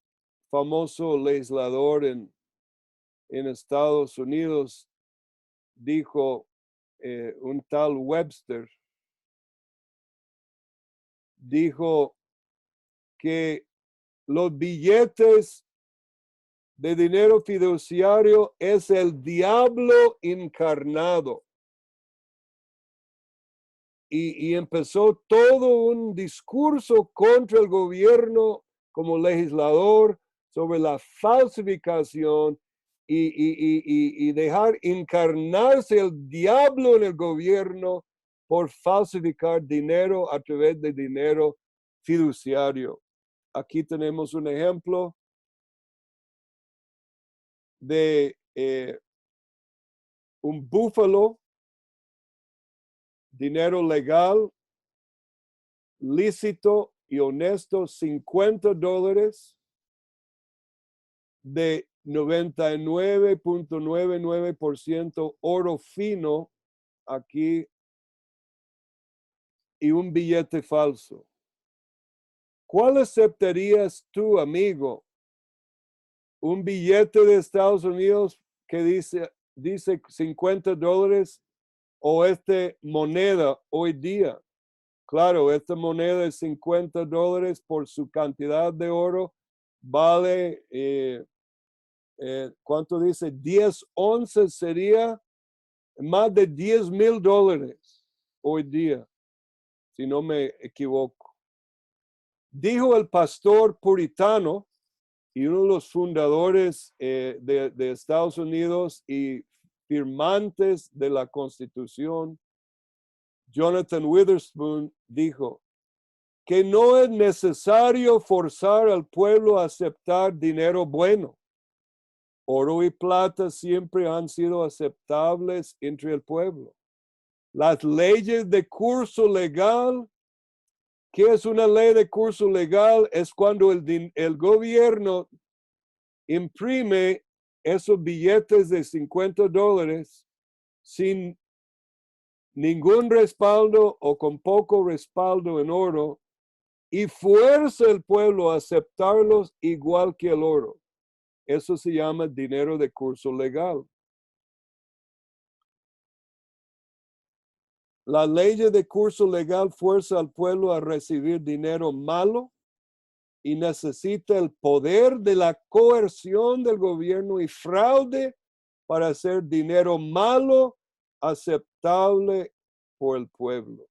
famoso legislador en Estados Unidos dijo, un tal Webster, dijo que los billetes de dinero fiduciario es el diablo encarnado. Y empezó todo un discurso contra el gobierno como legislador sobre la falsificación y dejar encarnarse el diablo en el gobierno por falsificar dinero a través de dinero fiduciario. Aquí tenemos un ejemplo de un búfalo, dinero legal, lícito y honesto, $50 de 99.99% oro fino aquí y un billete falso. ¿Cuál aceptarías tú, amigo? ¿Un billete de Estados Unidos que dice $50 o esta moneda hoy día? Claro, esta moneda de $50 por su cantidad de oro vale, ¿cuánto dice? 10 onzas sería más de $10,000 hoy día, si no me equivoco. Dijo el pastor puritano y uno de los fundadores de Estados Unidos y firmantes de la Constitución, Jonathan Witherspoon, dijo que no es necesario forzar al pueblo a aceptar dinero bueno. Oro y plata siempre han sido aceptables entre el pueblo. Las leyes de curso legal, ¿qué es una ley de curso legal? Es cuando el gobierno imprime esos billetes de $50 sin ningún respaldo o con poco respaldo en oro y fuerza al pueblo a aceptarlos igual que el oro. Eso se llama dinero de curso legal. La ley de curso legal fuerza al pueblo a recibir dinero malo y necesita el poder de la coerción del gobierno y fraude para hacer dinero malo aceptable por el pueblo.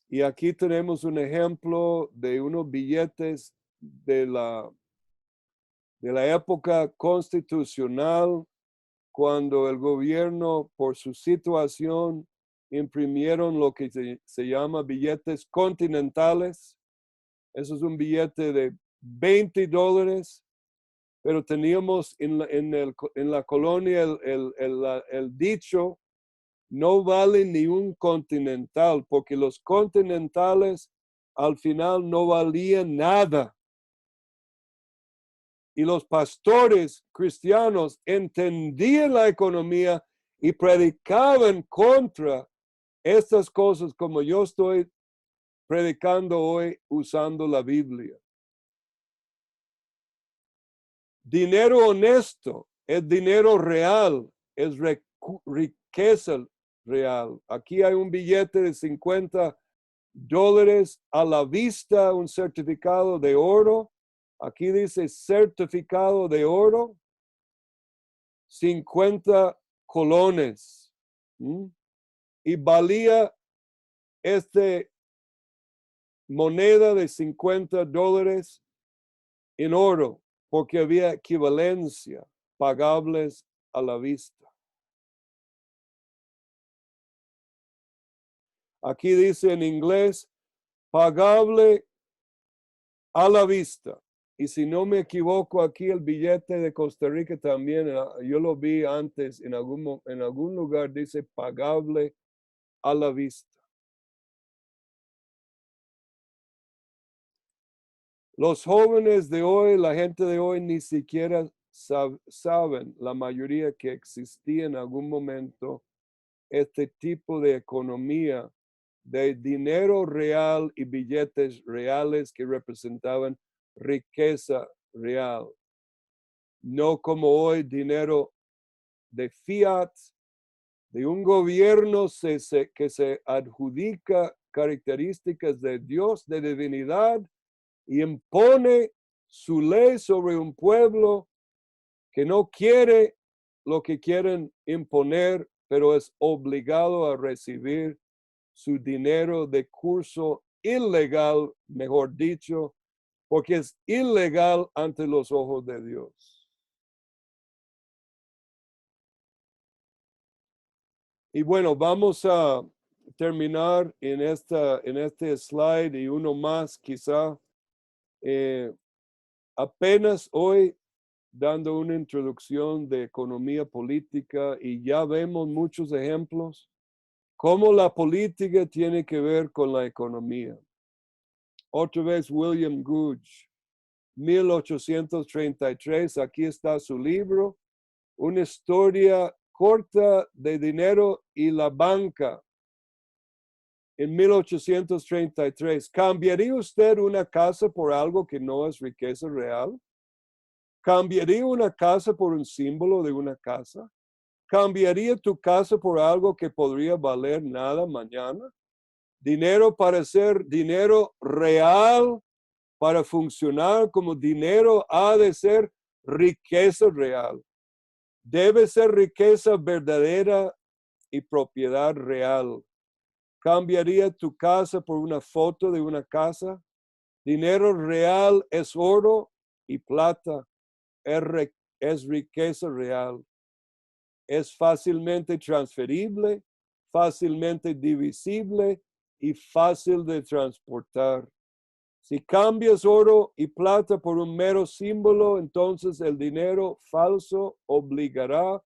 Y aquí tenemos un ejemplo de unos billetes de la época constitucional, cuando el gobierno, por su situación, imprimieron lo que se llama billetes continentales. Eso es un billete de $20, pero teníamos en la colonia el dicho, no vale ni un continental, porque los continentales al final no valían nada. Y los pastores cristianos entendían la economía y predicaban contra estas cosas como yo estoy predicando hoy usando la Biblia. Dinero honesto es dinero real, es riqueza real. Aquí hay un billete de $50 a la vista, un certificado de oro. Aquí dice certificado de oro, 50 colones. Y valía esta moneda de $50 en oro, porque había equivalencia pagables a la vista. Aquí dice en inglés, pagable a la vista. Y si no me equivoco, aquí el billete de Costa Rica también, yo lo vi antes en algún lugar, dice pagable a la vista. Los jóvenes de hoy, la gente de hoy, ni siquiera saben, la mayoría, que existía en algún momento este tipo de economía de dinero real y billetes reales que representaban riqueza real. No como hoy dinero de fiat, de un gobierno que se adjudica características de Dios, de divinidad, y impone su ley sobre un pueblo que no quiere lo que quieren imponer, pero es obligado a recibir su dinero de curso ilegal, mejor dicho, porque es ilegal ante los ojos de Dios. Y bueno, vamos a terminar en este slide y uno más quizá. Apenas hoy dando una introducción de economía política y ya vemos muchos ejemplos ¿Cómo la política tiene que ver con la economía? Otra vez William Gouge, 1833, aquí está su libro, Una historia corta de dinero y la banca. En 1833, ¿cambiaría usted una casa por algo que no es riqueza real? ¿Cambiaría una casa por un símbolo de una casa? ¿Cambiaría tu casa por algo que podría valer nada mañana? Dinero para ser dinero real, para funcionar como dinero, ha de ser riqueza real. Debe ser riqueza verdadera y propiedad real. ¿Cambiaría tu casa por una foto de una casa? Dinero real es oro y plata, es riqueza real. Es fácilmente transferible, fácilmente divisible y fácil de transportar. Si cambias oro y plata por un mero símbolo, entonces el dinero falso obligará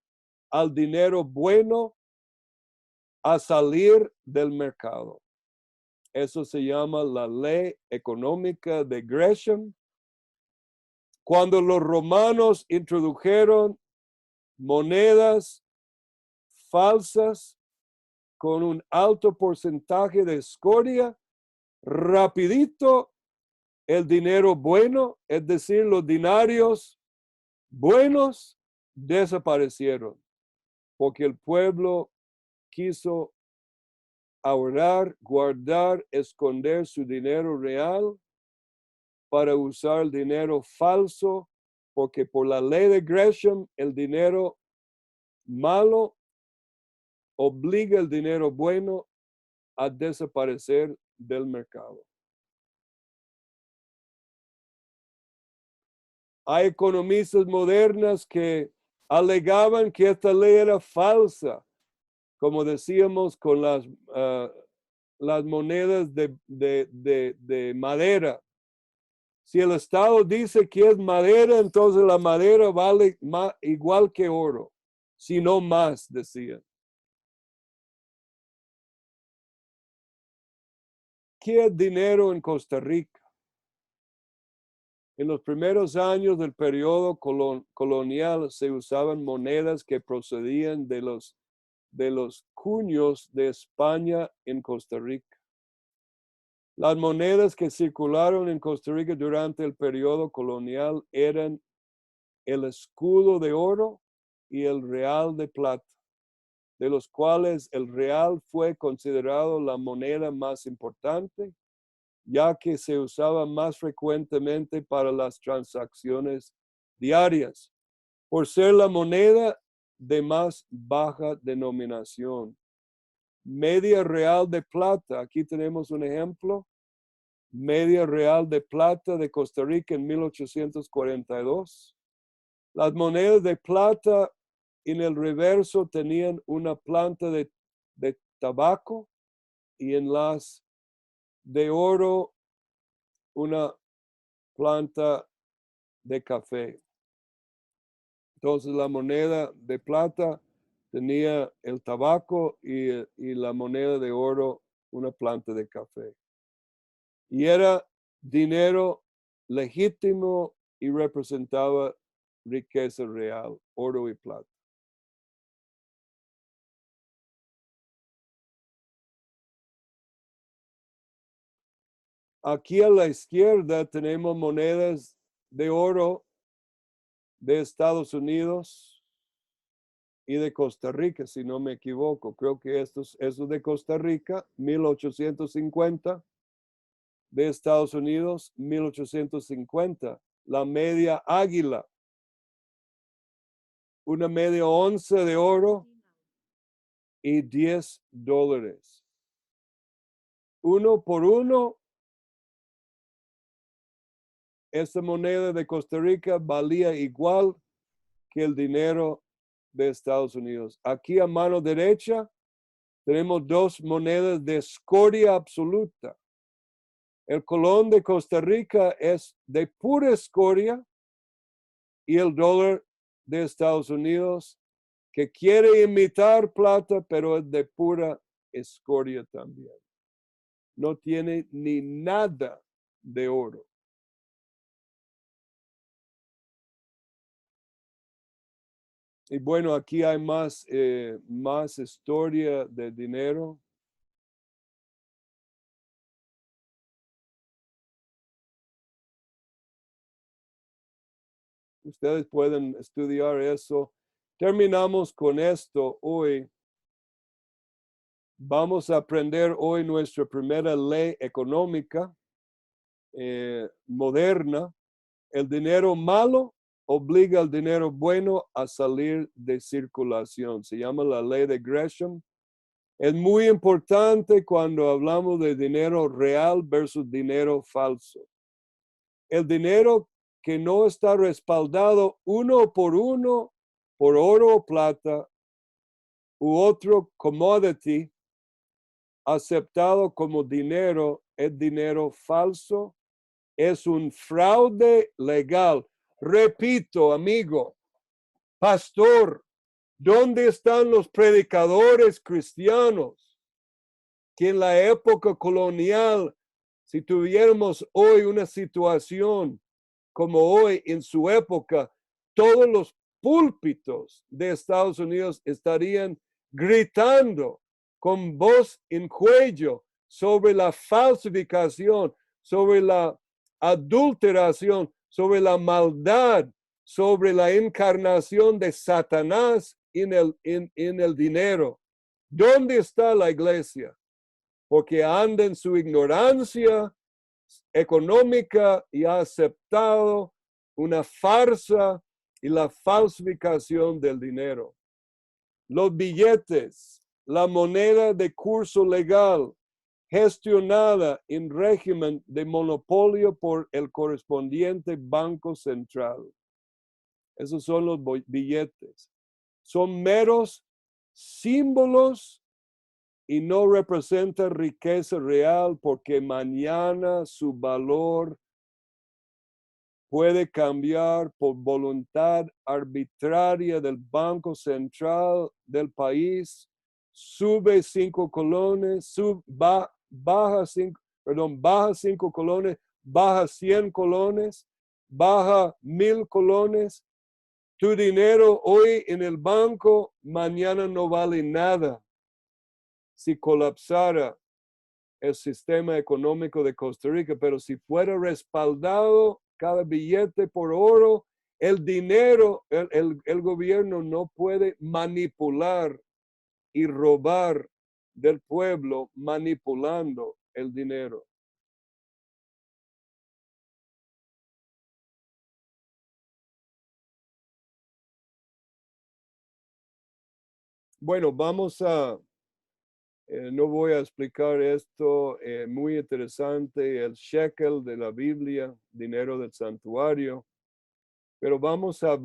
al dinero bueno a salir del mercado. Eso se llama la ley económica de Gresham. Cuando los romanos introdujeron monedas falsas con un alto porcentaje de escoria, rapidito el dinero bueno, es decir, los dinarios buenos, desaparecieron, porque el pueblo quiso ahorrar, guardar, esconder su dinero real para usar el dinero falso, porque por la ley de Gresham, el dinero malo obliga el dinero bueno a desaparecer del mercado. Hay economistas modernas que alegaban que esta ley era falsa, como decíamos con las monedas de madera. Si el Estado dice que es madera, entonces la madera vale igual que oro, si no más, decían. ¿Qué es dinero en Costa Rica? En los primeros años del periodo colonial se usaban monedas que procedían de los cuños de España en Costa Rica. Las monedas que circularon en Costa Rica durante el periodo colonial eran el escudo de oro y el real de plata, de los cuales el real fue considerado la moneda más importante, ya que se usaba más frecuentemente para las transacciones diarias, por ser la moneda de más baja denominación. Media real de plata, aquí tenemos un ejemplo, media real de plata de Costa Rica en 1842. Las monedas de plata en el reverso tenían una planta de tabaco y en las de oro una planta de café. Entonces la moneda de plata tenía el tabaco y la moneda de oro una planta de café. Y era dinero legítimo y representaba riqueza real, oro y plata. Aquí a la izquierda tenemos monedas de oro de Estados Unidos y de Costa Rica, si no me equivoco. Creo que esto es de Costa Rica, 1850, de Estados Unidos, 1850. La media águila, una media onza de oro y $10. Uno por uno, esta moneda de Costa Rica valía igual que el dinero de Estados Unidos. Aquí a mano derecha tenemos dos monedas de escoria absoluta. El colón de Costa Rica es de pura escoria y el dólar de Estados Unidos que quiere imitar plata, pero es de pura escoria también. No tiene ni nada de oro. Y bueno, aquí hay más historia de dinero. Ustedes pueden estudiar eso. Terminamos con esto hoy. Vamos a aprender hoy nuestra primera ley económica moderna. El dinero malo obliga al dinero bueno a salir de circulación. Se llama la ley de Gresham. Es muy importante cuando hablamos de dinero real versus dinero falso. El dinero que no está respaldado uno por oro o plata u otro commodity aceptado como dinero, es dinero falso, es un fraude legal. Repito, amigo, pastor, ¿dónde están los predicadores cristianos que en la época colonial, si tuviéramos hoy una situación como hoy en su época, todos los púlpitos de Estados Unidos estarían gritando con voz en cuello sobre la falsificación, sobre la adulteración, sobre la maldad, sobre la encarnación de Satanás en el dinero? ¿Dónde está la iglesia? Porque anda en su ignorancia económica y ha aceptado una farsa y la falsificación del dinero. Los billetes, la moneda de curso legal, gestionada en régimen de monopolio por el correspondiente Banco Central. Esos son los billetes. Son meros símbolos y no representa riqueza real porque mañana su valor puede cambiar por voluntad arbitraria del Banco Central del país. Sube 5 colones, baja 5 colones, baja 100 colones, baja 1000 colones. Tu dinero hoy en el banco, mañana no vale nada. Si colapsara el sistema económico de Costa Rica, pero si fuera respaldado cada billete por oro, el dinero, el gobierno no puede manipular y robar del pueblo manipulando el dinero. Bueno, no voy a explicar esto, muy interesante, el shekel de la Biblia, dinero del santuario, pero vamos a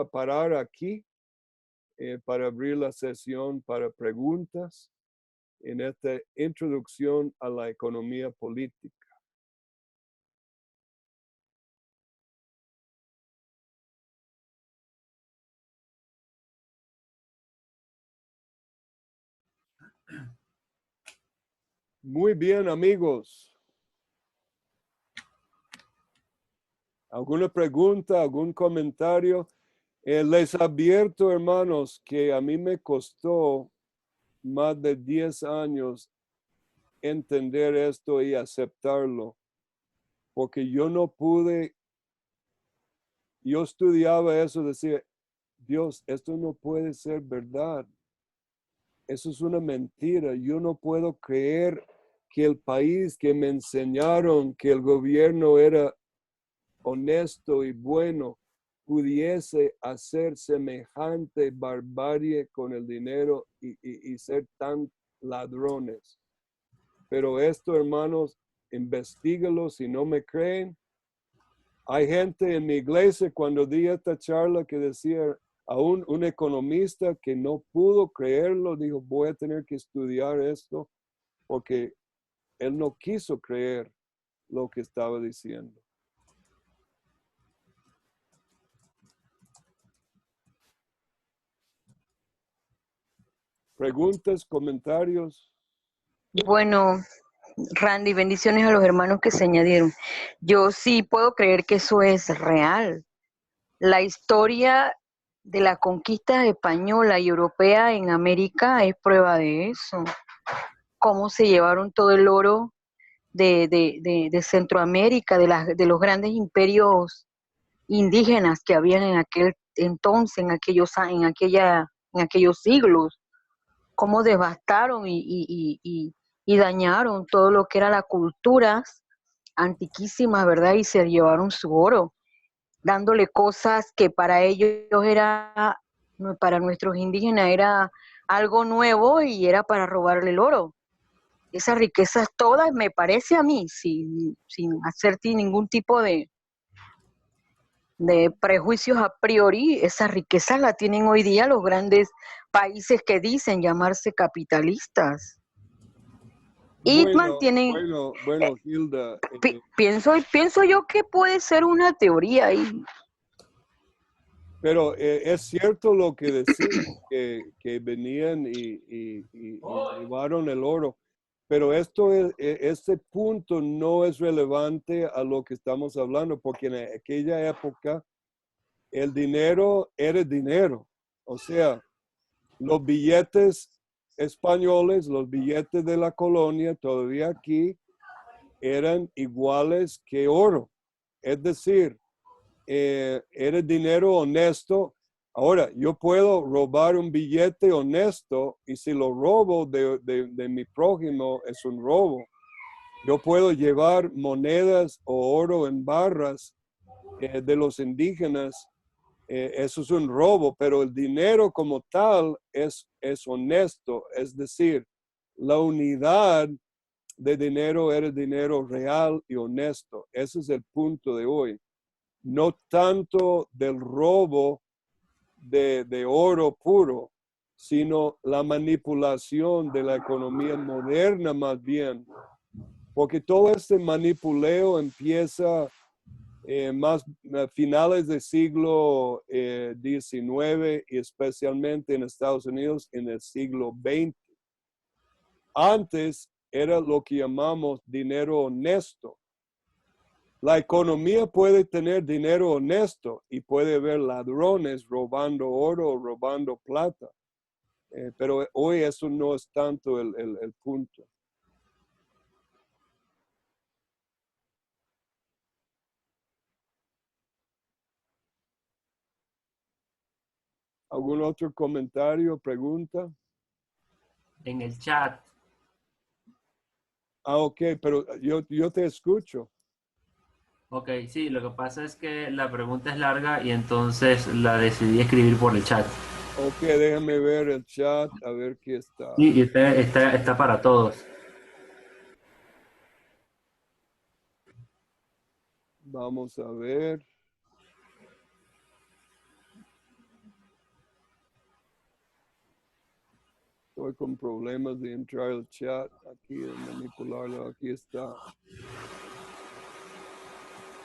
parar aquí para abrir la sesión para preguntas en esta introducción a la economía política. Muy bien, amigos. ¿Alguna pregunta, algún comentario? Les advierto, hermanos, que a mí me costó más de 10 años entender esto y aceptarlo, porque yo estudiaba eso, decía, Dios, esto no puede ser verdad. Eso es una mentira. Yo no puedo creer que el país que me enseñaron que el gobierno era honesto y bueno pudiese hacer semejante barbarie con el dinero y ser tan ladrones. Pero esto, hermanos, investíguelo si no me creen. Hay gente en mi iglesia cuando di esta charla que decía, aún un economista que no pudo creerlo, dijo, voy a tener que estudiar esto porque él no quiso creer lo que estaba diciendo. ¿Preguntas, comentarios? Bueno, Randy, bendiciones a los hermanos que se añadieron. Yo sí puedo creer que eso es real. La historia de la conquista española y europea en América es prueba de eso. Cómo se llevaron todo el oro de Centroamérica, de los grandes imperios indígenas que habían en aquel entonces, en aquellos siglos, cómo devastaron y dañaron todo lo que era las culturas antiquísimas, ¿verdad? Y se llevaron su oro, dándole cosas que para ellos era, para nuestros indígenas era algo nuevo y era para robarle el oro. Esas riquezas todas, me parece a mí, sin hacerte ningún tipo de prejuicios a priori, esas riquezas las tienen hoy día los grandes países que dicen llamarse capitalistas. Y mantienen, Bueno, Hilda. pienso yo que puede ser una teoría ahí. Pero es cierto lo que decís, que venían y llevaron el oro. Pero este punto no es relevante a lo que estamos hablando, porque en aquella época el dinero era dinero. O sea, los billetes españoles, los billetes de la colonia, todavía aquí, eran iguales que oro. Es decir, era dinero honesto. Ahora, yo puedo robar un billete honesto y si lo robo de mi prójimo es un robo. Yo puedo llevar monedas o oro en barras de los indígenas. Eso es un robo, pero el dinero como tal es honesto. Es decir, la unidad de dinero era dinero real y honesto. Ese es el punto de hoy. No tanto del robo de oro puro, sino la manipulación de la economía moderna más bien. Porque todo este manipuleo empieza más a finales del siglo XIX y especialmente en Estados Unidos en el siglo XX. Antes era lo que llamamos dinero honesto. La economía puede tener dinero honesto y puede haber ladrones robando oro o robando plata. Pero hoy eso no es tanto el punto. ¿Algún otro comentario, pregunta? En el chat. Ok, pero yo te escucho. Ok, sí, lo que pasa es que la pregunta es larga y entonces la decidí escribir por el chat. Ok, déjame ver el chat, a ver qué está. Sí, y está para todos. Vamos a ver. Estoy con problemas de entrar al chat. Aquí, de manipularlo. Aquí está.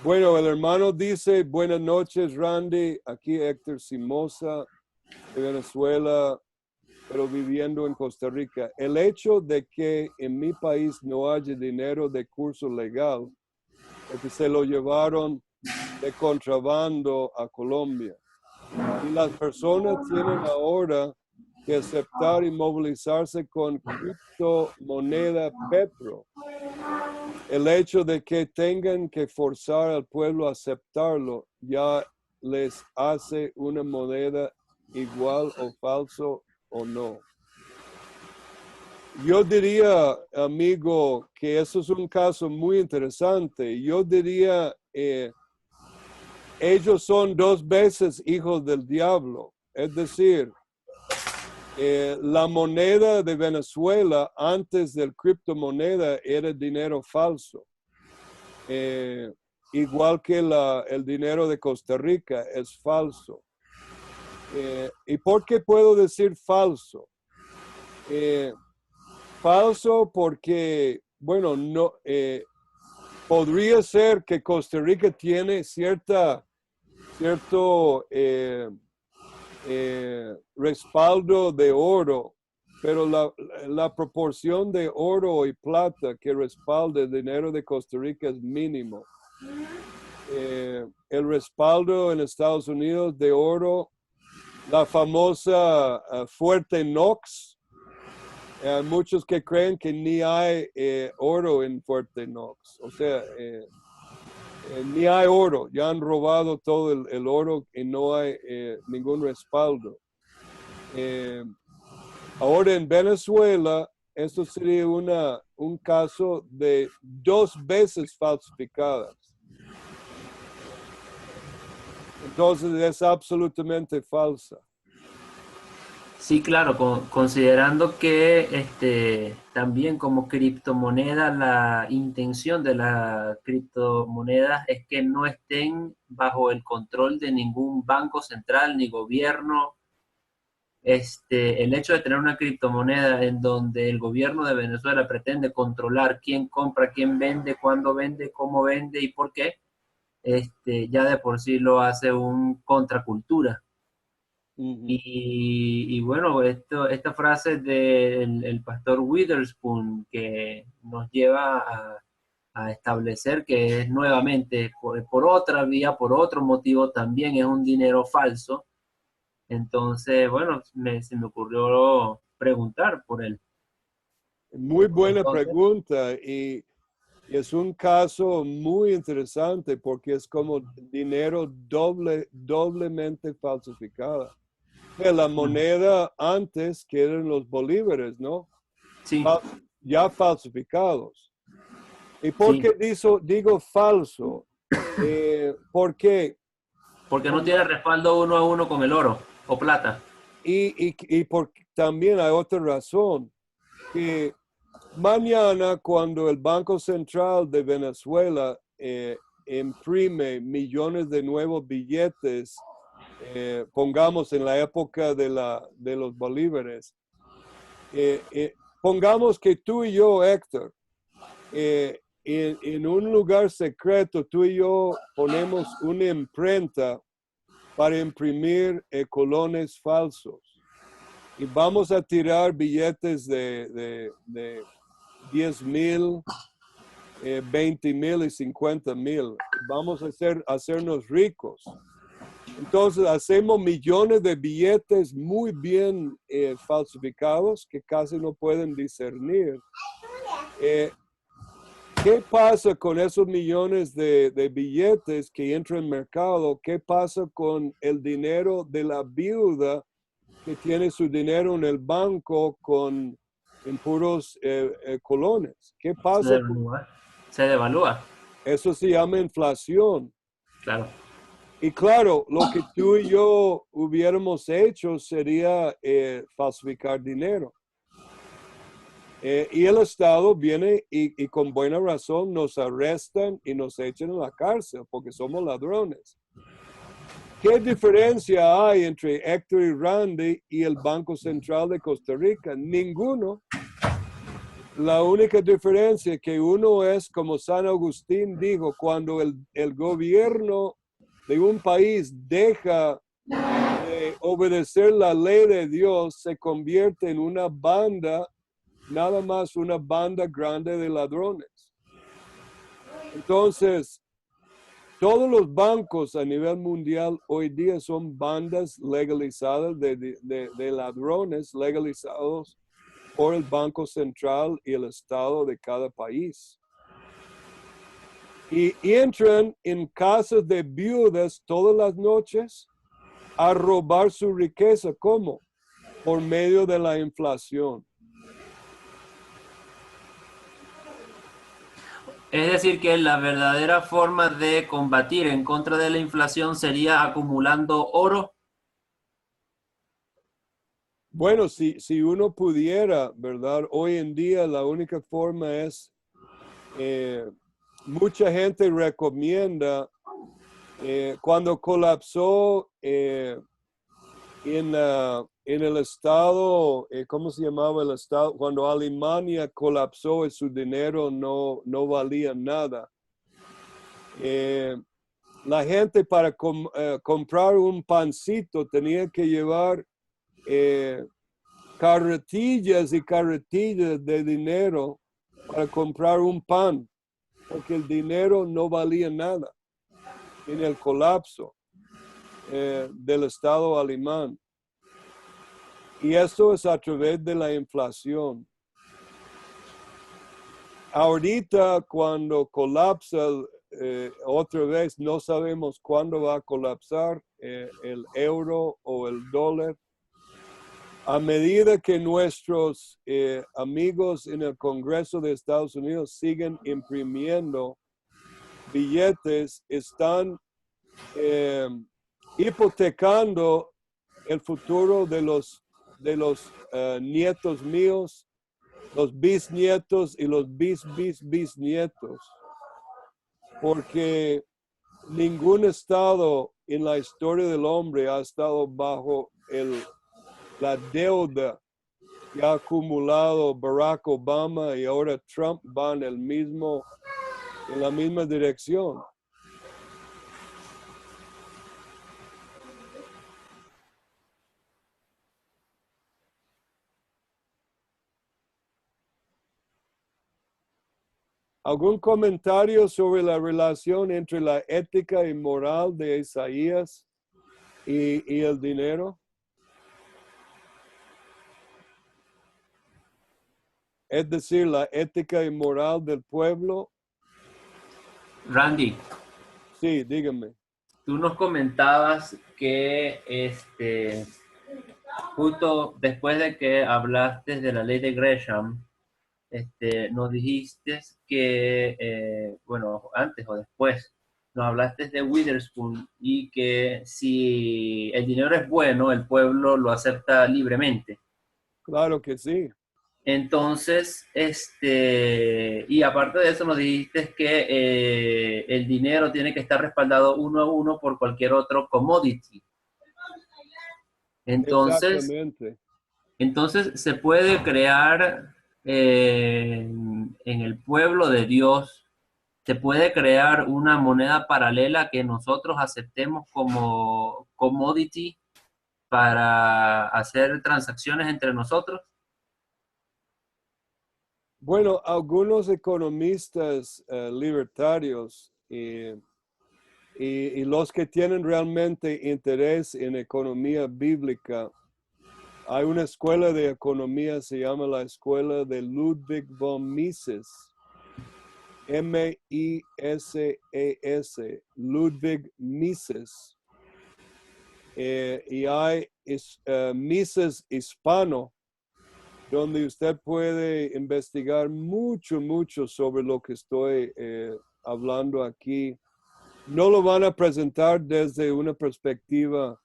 Bueno, el hermano dice, buenas noches, Randy. Aquí Héctor Simosa, de Venezuela, pero viviendo en Costa Rica. El hecho de que en mi país no haya dinero de curso legal, porque se lo llevaron de contrabando a Colombia. Y las personas tienen ahora que aceptar y movilizarse con criptomoneda Petro. El hecho de que tengan que forzar al pueblo a aceptarlo ya les hace una moneda igual o falso o no. Yo diría, amigo, que eso es un caso muy interesante. Yo diría, ellos son dos veces hijos del diablo. Es decir, la moneda de Venezuela antes del criptomoneda era dinero falso. Igual que el dinero de Costa Rica es falso. ¿Y por qué puedo decir falso? Falso porque, bueno, no, podría ser que Costa Rica tiene cierto respaldo de oro pero la proporción de oro y plata que respalda el dinero de Costa Rica es mínimo. El respaldo en Estados Unidos de oro, la famosa Fuerte Knox, hay muchos que creen que ni hay oro en Fuerte Knox, o sea, ni hay oro, ya han robado todo el oro y no hay ningún respaldo. Ahora en Venezuela, esto sería un caso de 2 veces falsificadas. Entonces es absolutamente falsa. Sí, claro, considerando que también como criptomoneda la intención de las criptomonedas es que no estén bajo el control de ningún banco central ni gobierno. El hecho de tener una criptomoneda en donde el gobierno de Venezuela pretende controlar quién compra, quién vende, cuándo vende, cómo vende y por qué, ya de por sí lo hace un contracultura. Y bueno, esta frase del el pastor Witherspoon que nos lleva a establecer que es nuevamente por otra vía, por otro motivo, también es un dinero falso. Entonces, bueno, se me ocurrió preguntar por él. Muy buena Entonces, pregunta y es un caso muy interesante porque es como dinero doblemente falsificada. La moneda antes, que eran los bolívares, ¿no? sí, Ya falsificados. ¿Y por sí, qué digo falso? ¿Por qué? porque no Por tiene respaldo uno a uno con el oro o plata. y porque también hay otra razón, que mañana cuando el Banco Central de Venezuela imprime millones de nuevos billetes, pongamos en la época de los bolívares, pongamos que tú y yo, Héctor, en un lugar secreto, tú y yo ponemos una imprenta para imprimir colones falsos. Y vamos a tirar billetes de 10,000, 20,000 y 50,000. Vamos a hacernos ricos. Entonces hacemos millones de billetes muy bien falsificados que casi no pueden discernir. ¿Qué pasa con esos millones de billetes que entran en el mercado? ¿Qué pasa con el dinero de la viuda que tiene su dinero en el banco en puros colones? ¿Qué pasa? Se devalúa, Eso se llama inflación. claro. Y claro, lo que tú y yo hubiéramos hecho sería falsificar dinero. Y el Estado viene y con buena razón nos arrestan y nos echan a la cárcel porque somos ladrones. ¿Qué diferencia hay entre Héctor y Randy y el Banco Central de Costa Rica? Ninguno. La única diferencia es que uno es, como San Agustín dijo, cuando el gobierno de un país deja de obedecer la ley de Dios, se convierte en una banda, nada más una banda grande de ladrones. Entonces, todos los bancos a nivel mundial hoy día son bandas legalizadas de ladrones legalizados por el Banco Central y el Estado de cada país. Y entran en casas de viudas todas las noches a robar su riqueza. ¿Cómo? Por medio de la inflación. Es decir, que la verdadera forma de combatir en contra de la inflación sería acumulando oro. Bueno, si uno pudiera, ¿verdad? Hoy en día la única forma es, mucha gente recomienda, cuando colapsó en el estado, ¿cómo se llamaba el estado? Cuando Alemania colapsó y su dinero no valía nada. La gente para comprar un pancito tenía que llevar carretillas y carretillas de dinero para comprar un pan, porque el dinero no valía nada en el colapso del Estado alemán. Y eso es a través de la inflación. Ahorita cuando colapsa otra vez, no sabemos cuándo va a colapsar el euro o el dólar. A medida que nuestros amigos en el Congreso de Estados Unidos siguen imprimiendo billetes, están hipotecando el futuro de los nietos míos, los bisnietos y los bisnietos, porque ningún estado en la historia del hombre ha estado bajo la deuda que ha acumulado Barack Obama y ahora Trump va en la misma dirección. ¿Algún comentario sobre la relación entre la ética y moral de Isaías y el dinero? Es decir, la ética y moral del pueblo. Randy, Sí, dígame. tú nos comentabas que justo después de que hablaste de la ley de Gresham, nos dijiste que, bueno, antes o después, nos hablaste de Witherspoon y que si el dinero es bueno, el pueblo lo acepta libremente. Claro que sí. Entonces, y aparte de eso nos dijiste que el dinero tiene que estar respaldado uno a uno por cualquier otro commodity. Exactamente. Entonces se puede crear en el pueblo de Dios, se puede crear una moneda paralela que nosotros aceptemos como commodity para hacer transacciones entre nosotros. Bueno, algunos economistas libertarios y los que tienen realmente interés en economía bíblica, hay una escuela de economía, se llama la escuela de Ludwig von Mises, M-I-S-E-S, Ludwig Mises. Y hay Mises hispano, donde usted puede investigar mucho sobre lo que estoy hablando aquí. No lo van a presentar desde una perspectiva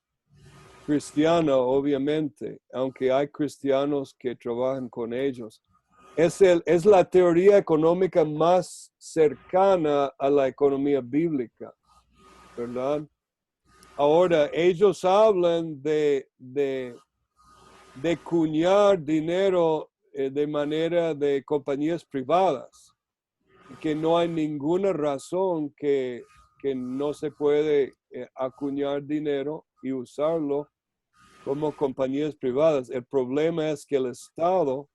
cristiana, obviamente, aunque hay cristianos que trabajan con ellos. Es la teoría económica más cercana a la economía bíblica, ¿verdad? Ahora, ellos hablan de cuñar dinero de manera de compañías privadas, que no hay ninguna razón que no se puede acuñar dinero y usarlo como compañías privadas. El problema es que el Estado,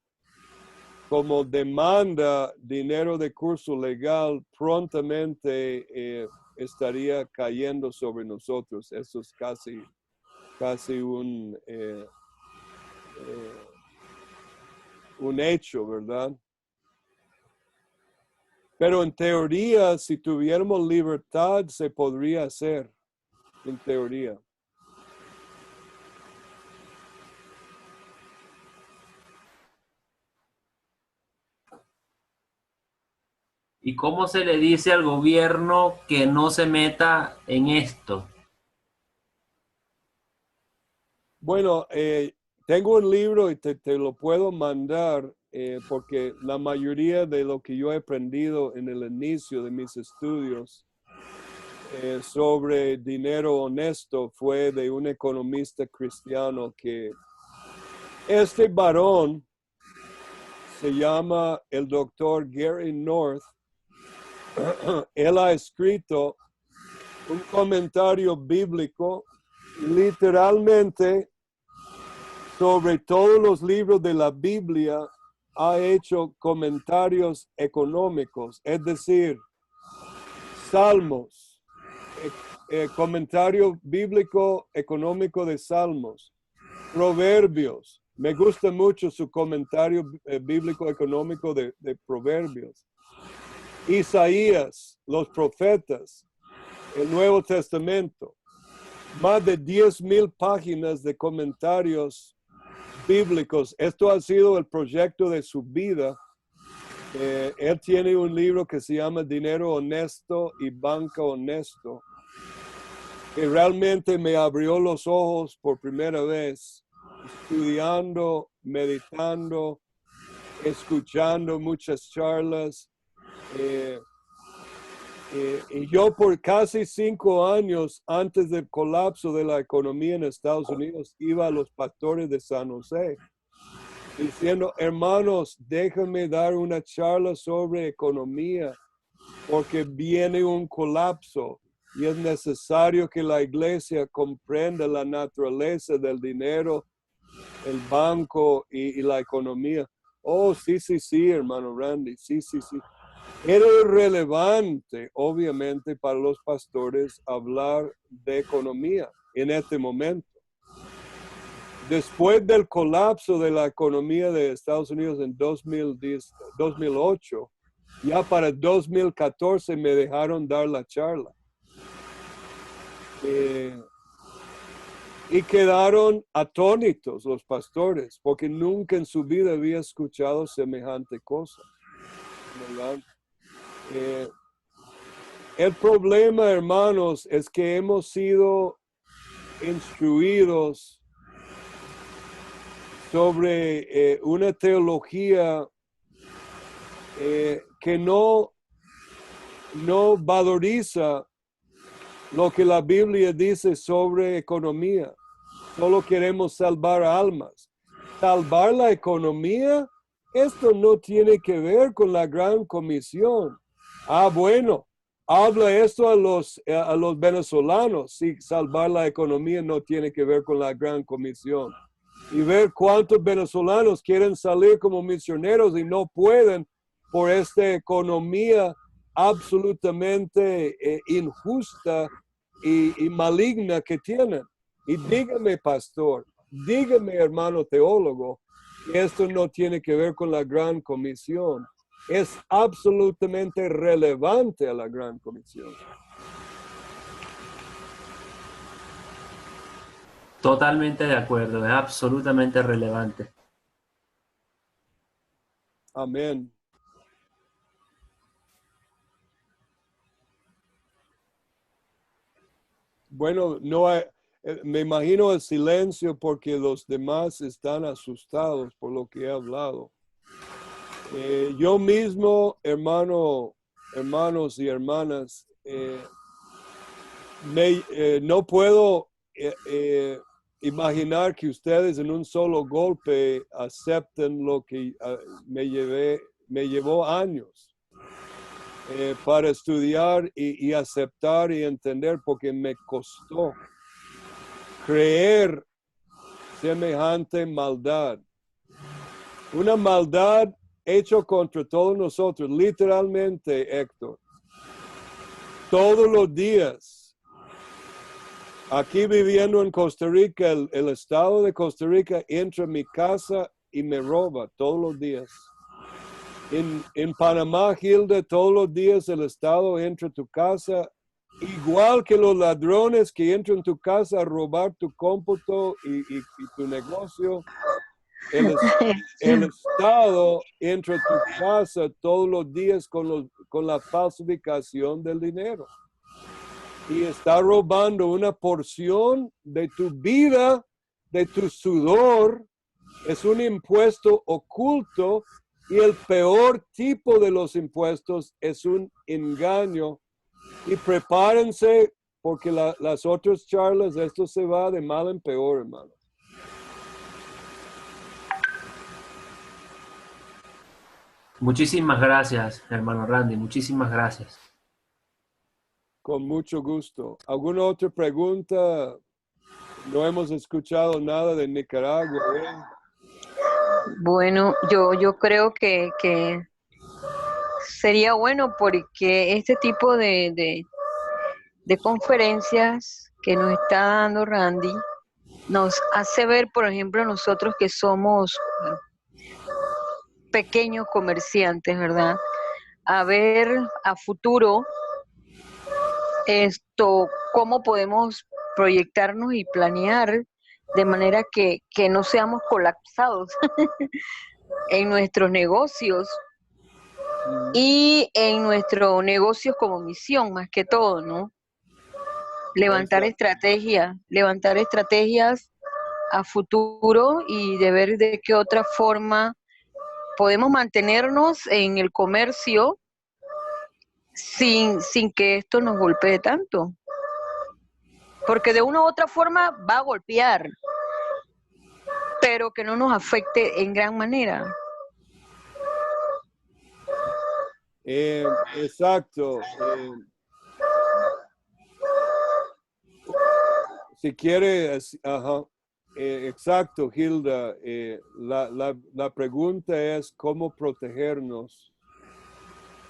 como demanda dinero de curso legal, prontamente estaría cayendo sobre nosotros. Eso es casi un hecho, ¿verdad? Pero en teoría, si tuviéramos libertad, se podría hacer, en teoría. ¿Y cómo se le dice al gobierno que no se meta en esto? Bueno, tengo un libro y te lo puedo mandar porque la mayoría de lo que yo he aprendido en el inicio de mis estudios sobre dinero honesto fue de un economista cristiano que este varón se llama el doctor Gary North. Él ha escrito un comentario bíblico, literalmente sobre todos los libros de la Biblia ha hecho comentarios económicos, es decir, Salmos, comentario bíblico económico de Salmos, Proverbios. Me gusta mucho su comentario bíblico económico de Proverbios. Isaías, los profetas, el Nuevo Testamento. Más de 10,000 páginas de comentarios bíblicos. Esto ha sido el proyecto de su vida. Él tiene un libro que se llama Dinero Honesto y Banca Honesto, que realmente me abrió los ojos por primera vez, estudiando, meditando, escuchando muchas charlas. Y yo por casi 5 años antes del colapso de la economía en Estados Unidos iba a los pastores de San José diciendo, hermanos, déjenme dar una charla sobre economía porque viene un colapso y es necesario que la iglesia comprenda la naturaleza del dinero, el banco y la economía. Oh, sí, hermano Randy, sí. Era irrelevante, obviamente, para los pastores hablar de economía en este momento. Después del colapso de la economía de Estados Unidos en 2008, ya para 2014 me dejaron dar la charla. Y quedaron atónitos los pastores, porque nunca en su vida había escuchado semejante cosa, ¿verdad? El problema, hermanos, es que hemos sido instruidos sobre una teología que no valoriza lo que la Biblia dice sobre economía. Solo queremos salvar almas. Salvar la economía, esto no tiene que ver con la gran comisión. Bueno, habla esto a los venezolanos. Sí, salvar la economía no tiene que ver con la gran comisión. Y ver cuántos venezolanos quieren salir como misioneros y no pueden por esta economía absolutamente injusta y maligna que tienen. Y dígame, pastor, dígame, hermano teólogo, que esto no tiene que ver con la gran comisión. Es absolutamente relevante a la gran comisión. Totalmente de acuerdo, es absolutamente relevante. Amén. Bueno, me imagino el silencio porque los demás están asustados por lo que he hablado. Yo mismo, hermanos y hermanas, no puedo imaginar que ustedes en un solo golpe acepten lo que me llevó años para estudiar y aceptar y entender, porque me costó creer semejante maldad. Una maldad hecha contra todos nosotros, literalmente, Héctor. Todos los días. Aquí viviendo en Costa Rica, el estado de Costa Rica entra a mi casa y me roba todos los días. En Panamá, Hilda, todos los días el estado entra a tu casa, igual que los ladrones que entran a tu casa a robar tu cómputo y tu negocio. El Estado entra a tu casa todos los días con la falsificación del dinero. Y está robando una porción de tu vida, de tu sudor. Es un impuesto oculto y el peor tipo de los impuestos es un engaño. Y prepárense porque las otras charlas, esto se va de mal en peor, hermano. Muchísimas gracias, hermano Randy, muchísimas gracias. Con mucho gusto. ¿Alguna otra pregunta, No hemos escuchado nada de Nicaragua, ¿eh? Bueno, yo creo que sería bueno porque este tipo de conferencias que nos está dando Randy nos hace ver, por ejemplo, nosotros que somos pequeños comerciantes, ¿verdad? A ver a futuro esto, cómo podemos proyectarnos y planear de manera que no seamos colapsados en nuestros negocios y en nuestros negocios como misión, más que todo, ¿no? Levantar estrategias a futuro y de ver de qué otra forma podemos mantenernos en el comercio sin que esto nos golpee tanto. Porque de una u otra forma va a golpear, pero que no nos afecte en gran manera. Exacto. Si quiere, ajá, exacto, Hilda. La pregunta es cómo protegernos.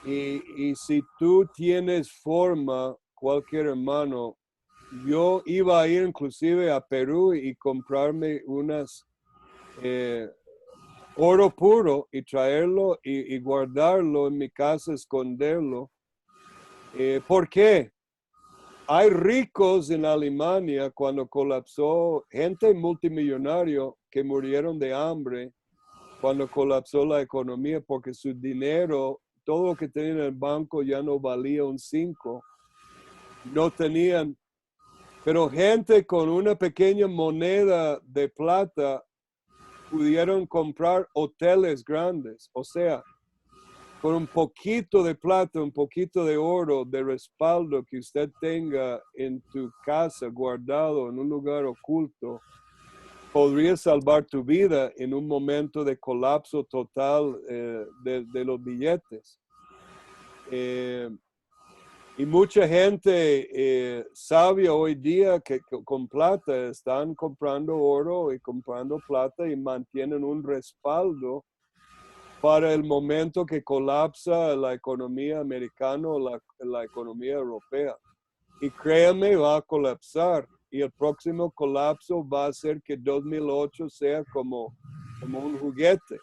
Y si tú tienes forma, cualquier hermano, yo iba a ir inclusive a Perú y comprarme unas oro puro y traerlo y guardarlo en mi casa, esconderlo. ¿Por qué? Hay ricos en Alemania cuando colapsó, gente multimillonario que murieron de hambre cuando colapsó la economía porque su dinero, todo lo que tenían en el banco ya no valía un 5. No tenían, pero gente con una pequeña moneda de plata pudieron comprar hoteles grandes. O sea, con un poquito de plata, un poquito de oro, de respaldo que usted tenga en tu casa guardado en un lugar oculto, podría salvar tu vida en un momento de colapso total de los billetes. Y mucha gente sabia hoy día que con plata están comprando oro y comprando plata y mantienen un respaldo para el momento que colapsa la economía americana o la economía europea. Y créanme, va a colapsar. Y el próximo colapso va a ser que 2008 sea como un juguete,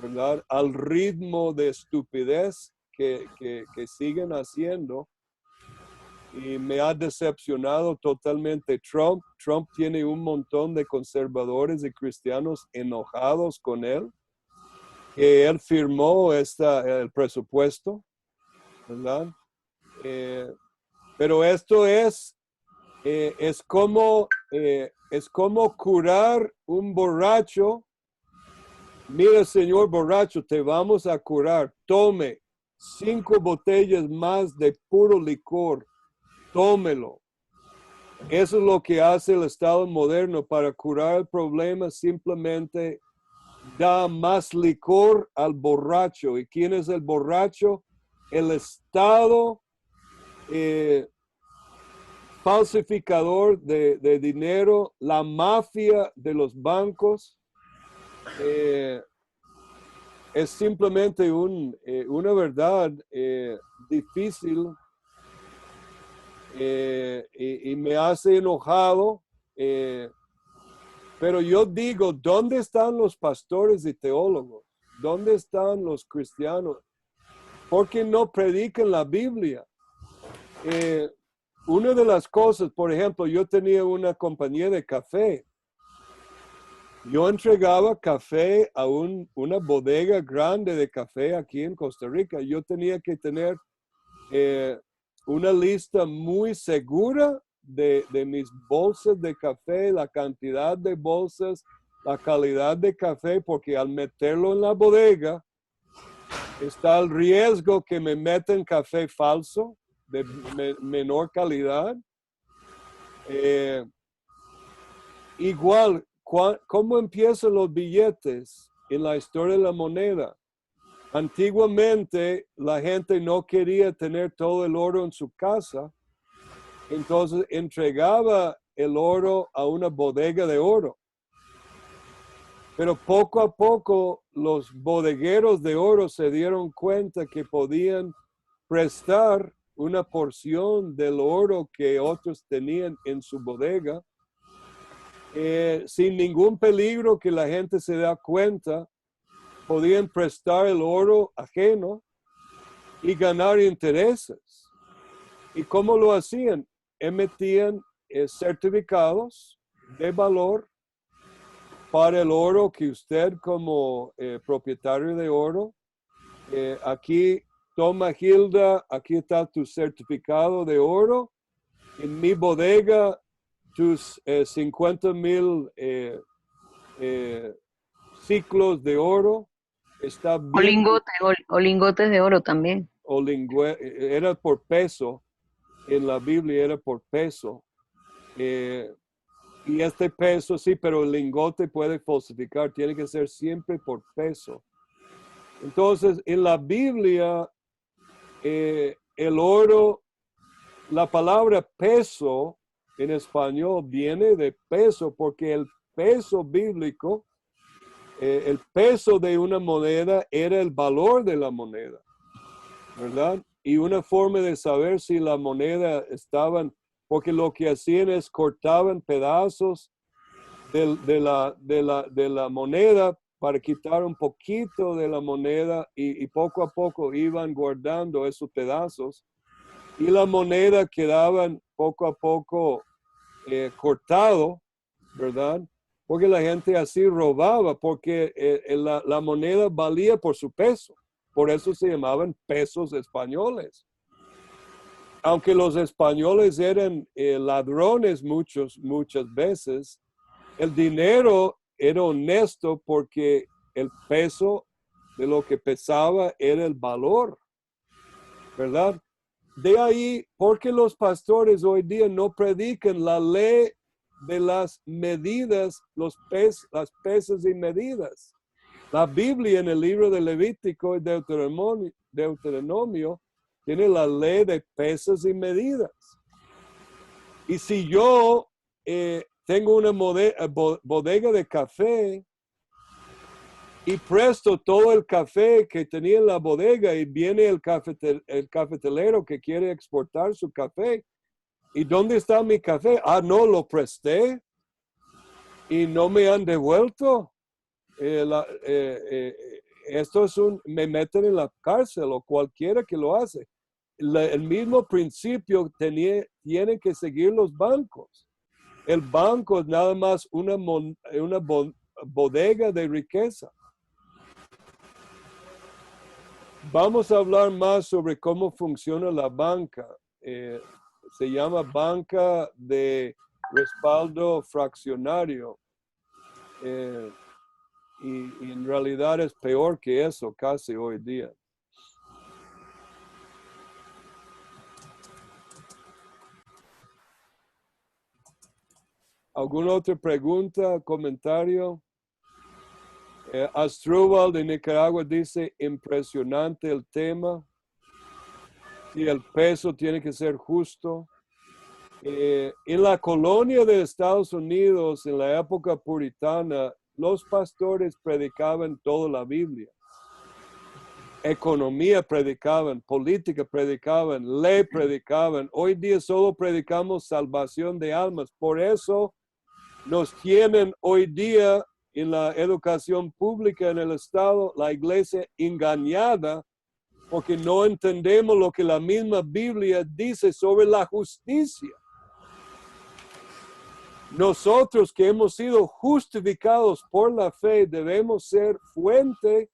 ¿verdad? Al ritmo de estupidez que siguen haciendo. Y me ha decepcionado totalmente Trump. Trump tiene un montón de conservadores y cristianos enojados con él, que él firmó el presupuesto, ¿verdad? Pero esto es como curar un borracho. Mira, señor borracho, te vamos a curar. Tome 5 botellas más de puro licor. Tómelo. Eso es lo que hace el Estado moderno para curar el problema. Simplemente da más licor al borracho. ¿Y quién es el borracho? El Estado falsificador de dinero, la mafia de los bancos. Es simplemente una verdad difícil y me hace enojado. Pero yo digo, ¿dónde están los pastores y teólogos? ¿Dónde están los cristianos? ¿Por qué no predican la Biblia? Una de las cosas, por ejemplo, yo tenía una compañía de café. Yo entregaba café a una bodega grande de café aquí en Costa Rica. Yo tenía que tener una lista muy segura de mis bolsas de café, la cantidad de bolsas, la calidad de café, porque al meterlo en la bodega está el riesgo que me metan café falso de menor calidad. Igual, ¿cómo empiezan los billetes en la historia de la moneda? Antiguamente la gente no quería tener todo el oro en su casa, entonces entregaba el oro a una bodega de oro. Pero poco a poco los bodegueros de oro se dieron cuenta que podían prestar una porción del oro que otros tenían en su bodega sin ningún peligro que la gente se da cuenta. Podían prestar el oro ajeno y ganar intereses. ¿Y cómo lo hacían? Emitían certificados de valor para el oro que usted como propietario de oro, aquí toma Hilda, aquí está tu certificado de oro, en mi bodega tus 50,000 ciclos de oro, está bien. O lingotes de oro también. Era por peso, en la Biblia era por peso. Y este peso sí, pero el lingote puede falsificar, tiene que ser siempre por peso. Entonces, en la Biblia, el oro, la palabra peso en español viene de peso, porque el peso bíblico, el peso de una moneda era el valor de la moneda, ¿verdad? Y una forma de saber si la moneda estaban, porque lo que hacían es cortaban pedazos de la moneda para quitar un poquito de la moneda y poco a poco iban guardando esos pedazos y la moneda quedaban poco a poco cortado, ¿verdad? Porque la gente así robaba, porque la moneda valía por su peso. Por eso se llamaban pesos españoles. Aunque los españoles eran ladrones muchas veces, el dinero era honesto porque el peso de lo que pesaba era el valor, ¿verdad? De ahí, porque los pastores hoy día no predican la ley de las medidas, las pesas y medidas. La Biblia en el libro de Levítico y Deuteronomio tiene la ley de pesas y medidas. Y si yo tengo una bodega de café y presto todo el café que tenía en la bodega y viene el cafetelero que quiere exportar su café, ¿y dónde está mi café? Ah, no, lo presté y no me han devuelto. Esto es me meten en la cárcel o cualquiera que lo hace. El mismo principio tiene que seguir los bancos. El banco es nada más una bodega de riqueza. Vamos a hablar más sobre cómo funciona la banca. Se llama banca de respaldo fraccionario. Y en realidad es peor que eso casi hoy día. ¿Alguna otra pregunta, comentario? Asdrúbal de Nicaragua dice, impresionante el tema. Y el peso tiene que ser justo. En la colonia de Estados Unidos, en la época puritana, los pastores predicaban toda la Biblia. Economía predicaban, política predicaban, ley predicaban. Hoy día solo predicamos salvación de almas. Por eso nos tienen hoy día en la educación pública en el Estado, la iglesia engañada, porque no entendemos lo que la misma Biblia dice sobre la justicia. Nosotros que hemos sido justificados por la fe debemos ser fuente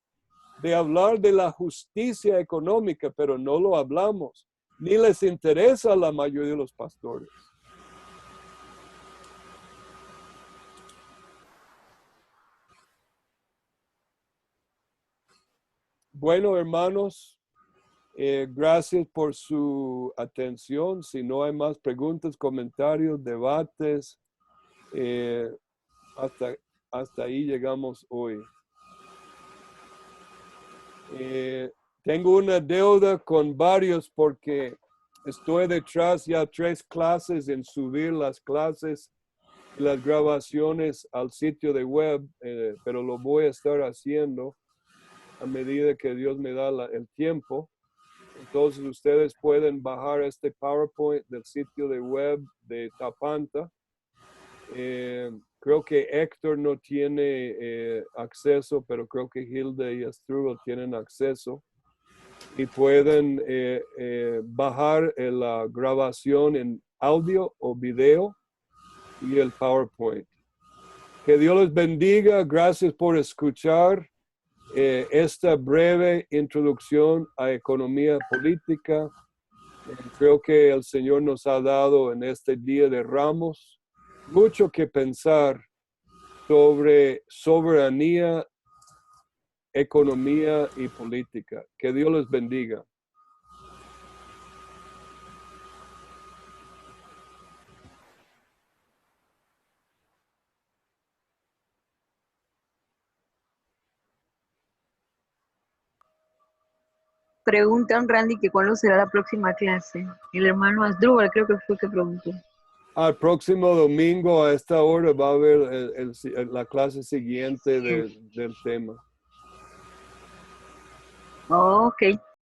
de hablar de la justicia económica, pero no lo hablamos, ni les interesa a la mayoría de los pastores. Bueno, hermanos, gracias por su atención. Si no hay más preguntas, comentarios, debates, hasta ahí llegamos hoy. Tengo una deuda con varios porque Estoy detrás ya 3 clases en subir las clases y las grabaciones al sitio de web, pero lo voy a estar haciendo a medida que Dios me da el tiempo. Entonces ustedes pueden bajar este PowerPoint del sitio de web de Tapanta. Creo que Héctor no tiene acceso, pero creo que Hilda y Asdrúbal tienen acceso. Y pueden bajar la grabación en audio o video y el PowerPoint. Que Dios les bendiga. Gracias por escuchar esta breve introducción a economía política. Creo que el Señor nos ha dado en este Día de Ramos mucho que pensar sobre soberanía, economía y política. Que Dios les bendiga. Preguntan, Randy, que cuándo será la próxima clase. El hermano Asdrúbal creo que fue el que preguntó. Al próximo domingo a esta hora va a haber la clase siguiente del tema. Ok.